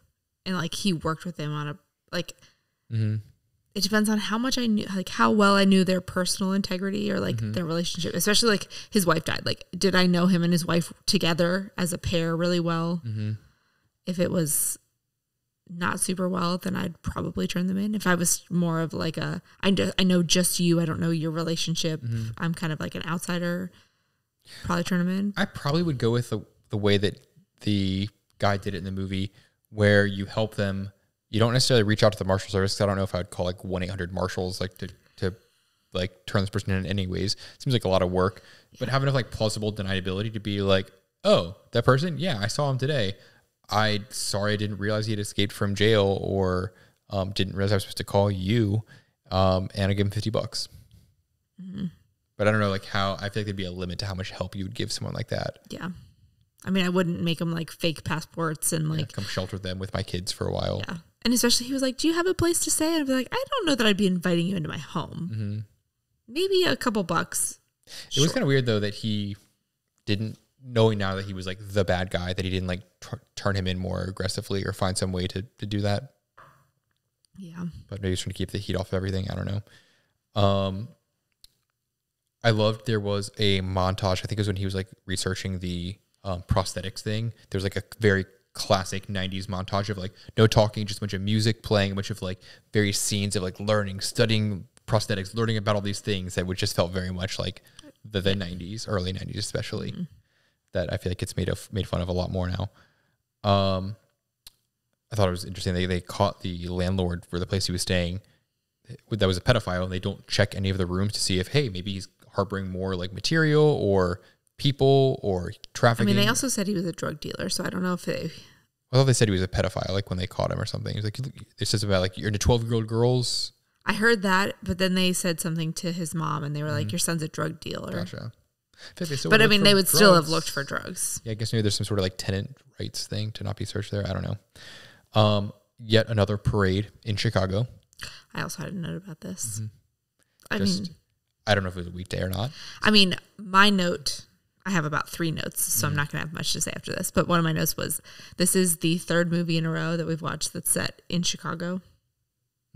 And like he worked with him on it depends on how much I knew, like how well I knew their personal integrity or like their relationship, especially like his wife died. Like, did I know him and his wife together as a pair really well? Mm-hmm. If it was not super well, then I'd probably turn them in. If I was more of like I know just you, I don't know your relationship. Mm-hmm. I'm kind of like an outsider. Probably turn them in. I probably would go with the way that the guy did it in the movie, where you help them. You don't necessarily reach out to the marshal service. I don't know if I'd call like 1-800-Marshals like to like turn this person in anyways. Seems like a lot of work, but have enough like plausible deniability to be like, oh, that person, yeah, I saw him today. I didn't realize he had escaped from jail, or didn't realize I was supposed to call you, and I give him $50. Mm-hmm. But I don't know, like how, I feel like there'd be a limit to how much help you would give someone like that. Yeah. I mean, I wouldn't make them like fake passports and like come shelter them with my kids for a while. Yeah. And especially he was like, do you have a place to stay? And I'd be like, I don't know that I'd be inviting you into my home. Mm-hmm. Maybe a couple bucks. It was kind of weird though that he didn't, knowing now that he was like the bad guy, that he didn't like turn him in more aggressively or find some way to do that. Yeah. But maybe he's trying to keep the heat off of everything. I don't know. I loved, there was a montage, I think it was when he was like researching the prosthetics thing. There was like a very classic 90s montage of like no talking, just a bunch of music playing, a bunch of like various scenes of like learning, studying prosthetics, learning about all these things that would just felt very much like the 90s, early 90s especially, that I feel like it's made fun of a lot more now. I thought it was interesting. They caught the landlord for the place he was staying that was a pedophile, and they don't check any of the rooms to see if, hey, maybe he's harboring more like material or people or trafficking. I mean, they also said he was a drug dealer, so I don't know if they... I thought they said he was a pedophile, like when they caught him or something. He was like, it says about like, you're into 12-year-old girls. I heard that, but then they said something to his mom, and they were like, your son's a drug dealer. Gotcha. But I mean, they would still have looked for drugs. Yeah, I guess maybe there's some sort of like tenant rights thing to not be searched there. I don't know. Yet another parade in Chicago. I also had a note about this. Mm-hmm. I don't know if it was a weekday or not. I mean, my note, I have about 3 notes, so I'm not going to have much to say after this. But one of my notes was, this is the 3rd movie in a row that we've watched that's set in Chicago.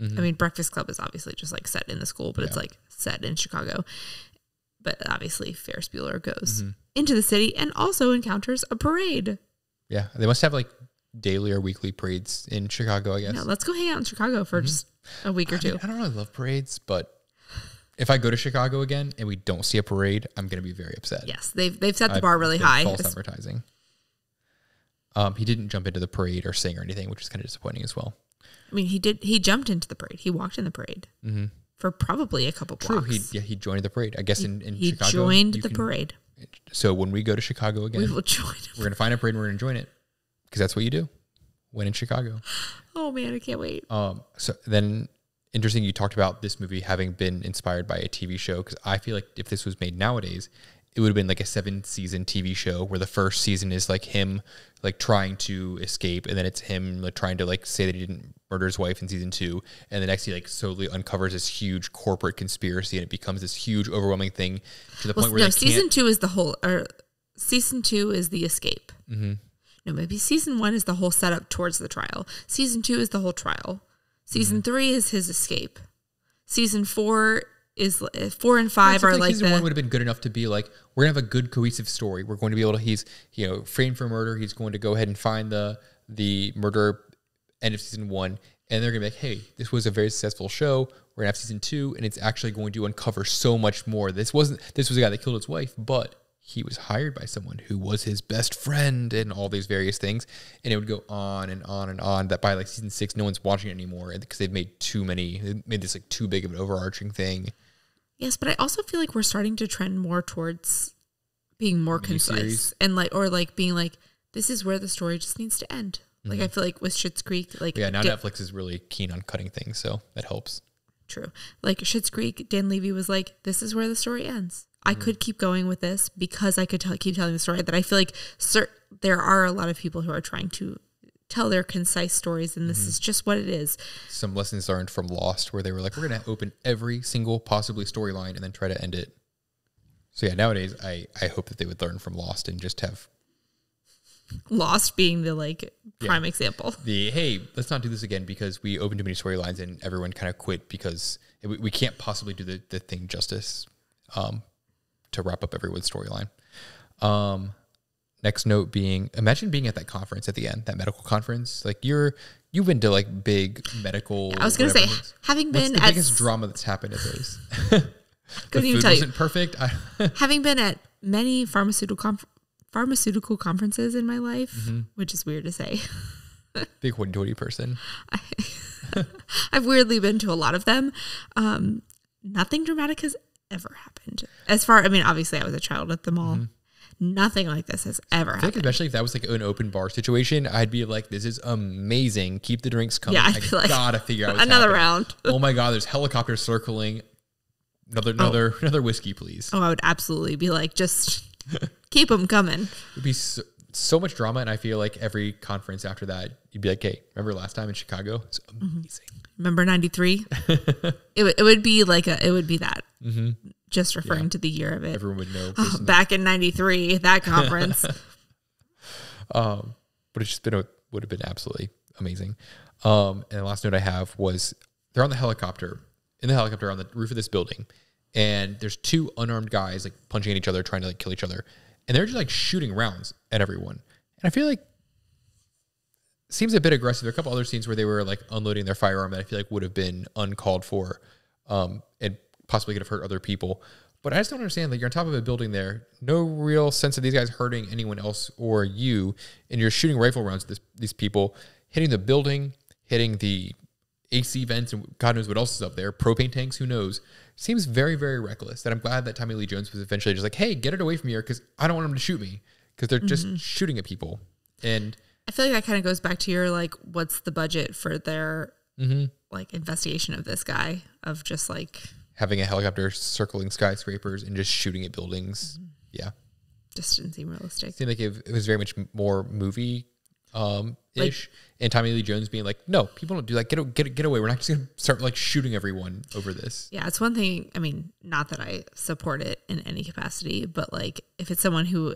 Mm-hmm. I mean, Breakfast Club is obviously just like set in the school, but it's like set in Chicago. But obviously, Ferris Bueller goes into the city and also encounters a parade. Yeah, they must have like daily or weekly parades in Chicago, I guess. Yeah, let's go hang out in Chicago for just a week or two. I don't really love parades, but if I go to Chicago again and we don't see a parade, I'm going to be very upset. Yes, they've set the bar really high. False advertising. He didn't jump into the parade or sing or anything, which is kind of disappointing as well. I mean, he did. He jumped into the parade. He walked in the parade for probably a couple blocks. True. He joined the parade. I guess in Chicago. He joined the parade. So when we go to Chicago again, we will join. We're going to find a parade and we're going to join it, because that's what you do when in Chicago. Oh man, I can't wait. So then, interesting, you talked about this movie having been inspired by a TV show, because I feel like if this was made nowadays, it would have been like a 7-season TV show where the first season is like him like trying to escape, and then it's him like trying to like say that he didn't murder his wife in season 2, and the next he like slowly uncovers this huge corporate conspiracy, and it becomes this huge overwhelming thing to the point where season 2 is the whole, or season 2 is the escape. Mm-hmm. No, maybe season 1 is the whole setup towards the trial. Season 2 is the whole trial. Season 3 is his escape. Season 4 is 4 and 5 are like season 1 would have been good enough to be like, we're gonna have a good cohesive story. We're going to be able to, he's, you know, framed for murder. He's going to go ahead and find the murderer, end of season 1. And they're gonna be like, hey, this was a very successful show. We're gonna have season 2, and it's actually going to uncover so much more. This was a guy that killed his wife, but he was hired by someone who was his best friend and all these various things. And it would go on and on and on, that by like season 6, no one's watching it anymore because they made this like too big of an overarching thing. Yes, but I also feel like we're starting to trend more towards being more concise and being like, this is where the story just needs to end. Like, I feel like with Schitt's Creek, like... Yeah, now Netflix is really keen on cutting things, so that helps. True. Like, Schitt's Creek, Dan Levy was like, this is where the story ends. I could keep going with this because I could keep telling the story. That I feel like there are a lot of people who are trying to tell their concise stories, and this is just what it is. Some lessons learned from Lost, where they were like, we're going to open every single possibly storyline and then try to end it. So yeah, nowadays, I hope that they would learn from Lost and just have... Lost being the prime example. Hey, let's not do this again because we opened too many storylines and everyone kind of quit because we can't possibly do the thing justice to wrap up everyone's storyline. Next note being, imagine being at that conference at the end, that medical conference. Like you've been to like big medical. Yeah, I was going to say, having been what's the biggest drama that's happened at those? Couldn't even tell you. Wasn't perfect. Having been at many pharmaceutical conferences in my life, which is weird to say. Big hoity-toity person. I've weirdly been to a lot of them. Nothing dramatic has ever happened. Obviously I was a child at them all. Nothing like this has ever happened. Especially if that was like an open bar situation, I'd be like, this is amazing. Keep the drinks coming. Yeah, I gotta figure out what's another happening. round. Oh my God, there's helicopters circling. Another whiskey, please. Oh, I would absolutely be like, just keep them coming. It'd be so much drama, and I feel like every conference after that, you'd be like, hey, remember last time in Chicago? It's amazing. Remember 93? it would be like it would be that. Just referring to the year of it. Everyone would know. Back in 93, that conference. But it's just would have been absolutely amazing. And the last note I have was they're in the helicopter on the roof of this building, and there's 2 unarmed guys like punching at each other, trying to like kill each other, and they're just like shooting rounds at everyone. And I feel like it seems a bit aggressive. There are a couple other scenes where they were like unloading their firearm that I feel like would have been uncalled for, and possibly could have hurt other people. But I just don't understand, like, you're on top of a building there, no real sense of these guys hurting anyone else or you, and you're shooting rifle rounds at these people, hitting the building, hitting the AC vents, and God knows what else is up there, propane tanks, who knows. Seems very, very reckless. That I'm glad that Tommy Lee Jones was eventually just like, hey, get it away from here, because I don't want them to shoot me, because they're just shooting at people. And I feel like that kind of goes back to your, like, what's the budget for their, like, investigation of this guy, of just, like... having a helicopter circling skyscrapers and just shooting at buildings. Yeah. Just didn't seem realistic. It seemed like it was very much more movie ish. And Tommy Lee Jones being like, no, people don't do that. Get away. We're not just going to start like shooting everyone over this. Yeah, it's one thing. I mean, not that I support it in any capacity, but like if it's someone who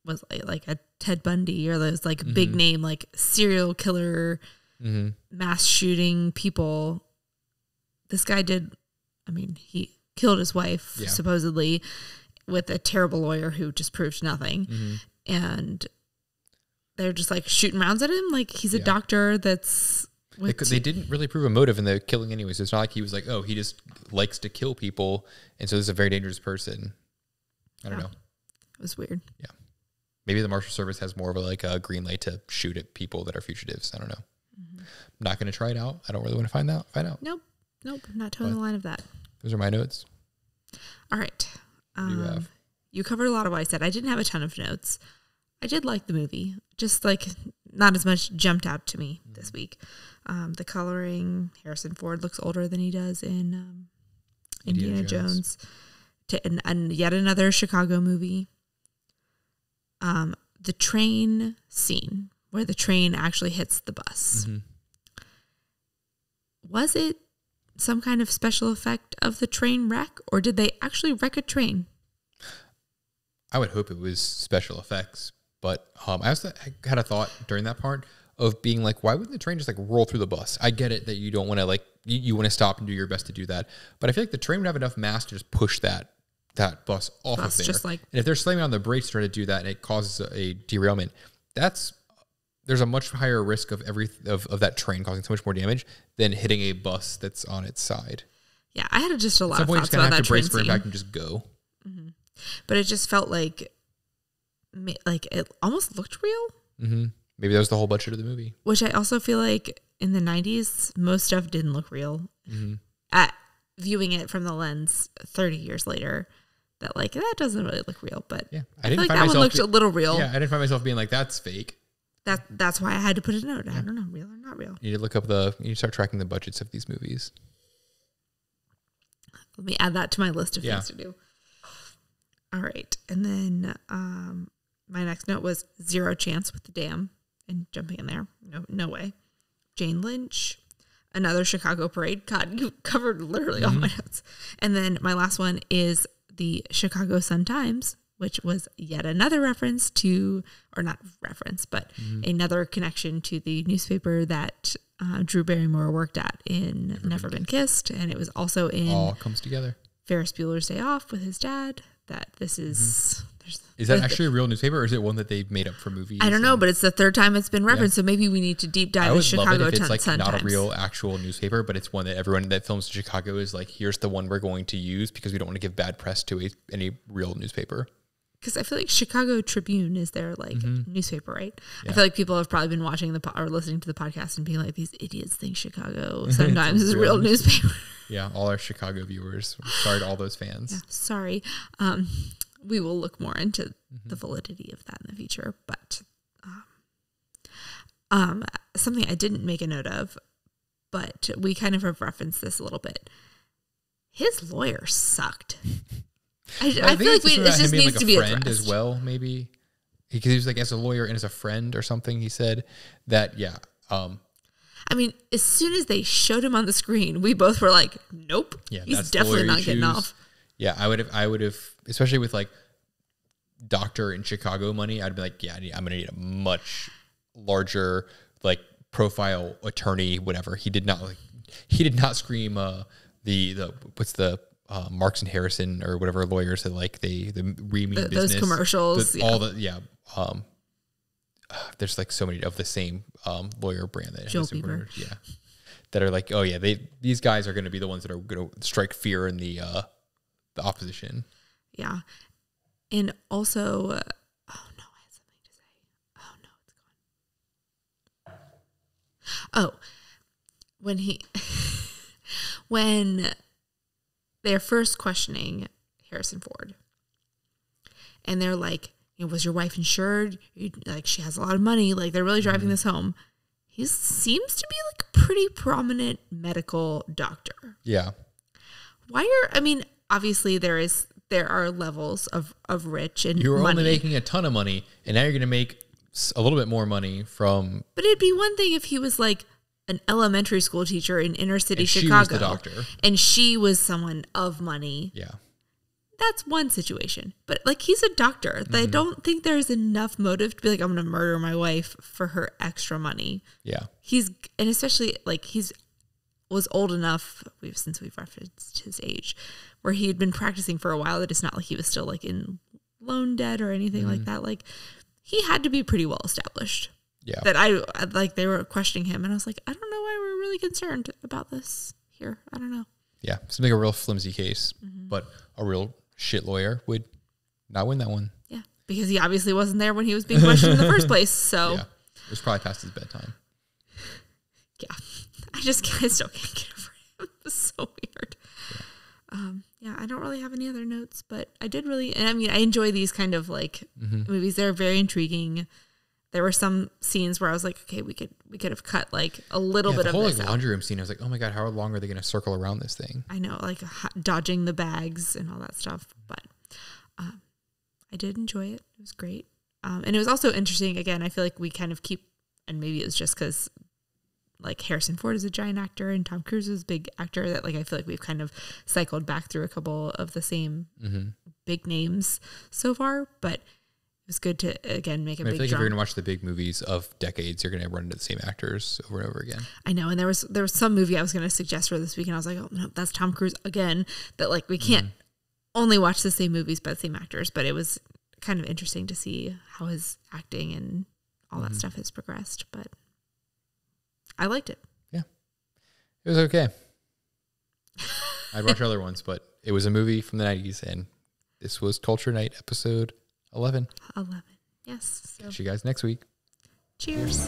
was like a Ted Bundy or those like big name, like serial killer, mass shooting people, this guy did... I mean, he killed his wife, supposedly, with a terrible lawyer who just proved nothing. And they're just like shooting rounds at him. Like he's a doctor that's... They didn't really prove a motive in the killing anyway. So it's not like he was like, oh, he just likes to kill people. And so this is a very dangerous person. I don't know. It was weird. Yeah. Maybe the Marshal Service has more of a green light to shoot at people that are fugitives. I don't know. I'm not going to try it out. I don't really want to find out. Nope. I'm not towing the line of that. Those are my notes. All right. What do you have? You covered a lot of what I said. I didn't have a ton of notes. I did like the movie. Just like not as much jumped out to me this week. The coloring, Harrison Ford looks older than he does in Indiana Jones. And yet another Chicago movie. The train scene where the train actually hits the bus. Was it some kind of special effect of the train wreck, or did they actually wreck a train? I would hope it was special effects, but I also had a thought during that part of being like, why wouldn't the train just like roll through the bus? I get it that you don't want to like, you want to stop and do your best to do that. But I feel like the train would have enough mass to just push that bus off of there. Just like, and if they're slamming on the brakes to try to do that and it causes a derailment, there's a much higher risk of that train causing so much more damage than hitting a bus that's on its side. Yeah, I had just a lot of thoughts about that train scene. At some point, you just kind of have to brace for impact and just go. Mm-hmm. But it just felt like it almost looked real. Mm-hmm. Maybe that was the whole budget of the movie. Which I also feel like in the 90s, most stuff didn't look real. Mm-hmm. At viewing it from the lens 30 years later, that like, that doesn't really look real. But yeah, I feel like that one looked a little real. Yeah, I didn't find myself being like, that's fake. That's why I had to put a note. I don't know, real or not real. You need to look up you need to start tracking the budgets of these movies. Let me add that to my list of things to do. All right. And then my next note was zero chance with the dam and jumping in there. No way. Jane Lynch, another Chicago parade. God, you covered literally all my notes. And then my last one is the Chicago Sun-Times, which was yet another reference to, or not reference, but another connection to the newspaper that Drew Barrymore worked at in Never Been Kissed. And it was also in all comes together. Ferris Bueller's Day Off with his dad. That this is... Is that actually a real newspaper, or is it one that they've made up for movies? I don't know, but it's the third time it's been referenced, so maybe we need to deep dive in Chicago Sun-Times. I would love it if it's like not a real actual newspaper, but it's one that everyone that films in Chicago is like, here's the one we're going to use because we don't want to give bad press to any real newspaper. Because I feel like Chicago Tribune is their like newspaper, right? Yeah. I feel like people have probably been watching or listening to the podcast and being like, these idiots think Chicago Sun-Times is a real newspaper. Yeah, all our Chicago viewers. Sorry to all those fans. Yeah, sorry. We will look more into the validity of that in the future. But something I didn't make a note of, but we kind of have referenced this a little bit. His lawyer sucked. I feel like it just needs to be a friend as well, maybe. Because he was like, as a lawyer and as a friend or something, he said that, I mean, as soon as they showed him on the screen, we both were like, nope, he's definitely not getting off. Yeah, I would have, especially with like doctor in Chicago money, I'd be like, yeah, I'm going to need a much larger like profile attorney, whatever. He did not scream what's the Marks and Harrison or whatever lawyers that like the re-me business. Those commercials. There's like so many of the same lawyer brand that Joel Bieber. That are like, oh yeah, these guys are going to be the ones that are going to strike fear in the opposition. Yeah. And also, oh no, I had something to say. Oh no, it's gone. Oh, when they're first questioning Harrison Ford and they're like, was your wife insured? Like, she has a lot of money. Like, they're really driving this home. He seems to be like a pretty prominent medical doctor. Yeah. Obviously there are levels of rich and you were money. only making a ton of money, and now you're going to make a little bit more money from. But it'd be one thing if he was like an elementary school teacher in inner city Chicago. She was the doctor, and she was someone of money. Yeah, that's one situation. But like, he's a doctor. I don't think there's enough motive to be like, I'm going to murder my wife for her extra money. Yeah, and especially like was old enough, since we've referenced his age, where he had been practicing for a while, that it's not like he was still like in loan debt or anything like that. Like, he had to be pretty well established. Yeah. That they were questioning him, and I was like, I don't know why we're really concerned about this here. I don't know. Yeah. It's like a real flimsy case, but a real shit lawyer would not win that one. Yeah. Because he obviously wasn't there when he was being questioned in the first place. So yeah. It was probably past his bedtime. Yeah. I still can't get over him. It was so weird. Yeah. I don't really have any other notes, but I did really, and I mean, I enjoy these kind of like movies. They're very intriguing. There were some scenes where I was like, okay, we could have cut like a little bit of this. The whole laundry room scene, I was like, oh my God, how long are they going to circle around this thing? I know, like dodging the bags and all that stuff. But I did enjoy it. It was great. And it was also interesting. Again, I feel like we kind of keep, and maybe it was just because like Harrison Ford is a giant actor and Tom Cruise is a big actor, that like I feel like we've kind of cycled back through a couple of the same big names so far. But was good to, again, make a big I feel like if jump. you're going to watch the big movies of decades, you're going to run into the same actors over and over again. I know. And there was some movie I was going to suggest for this week, and I was like, oh, no, that's Tom Cruise again. That like, we can't only watch the same movies by the same actors, but it was kind of interesting to see how his acting and all that stuff has progressed. But I liked it. Yeah. It was okay. I'd watch other ones, but it was a movie from the 90s, and this was Culture Night episode 11. 11. Yes. So. See you guys next week. Cheers.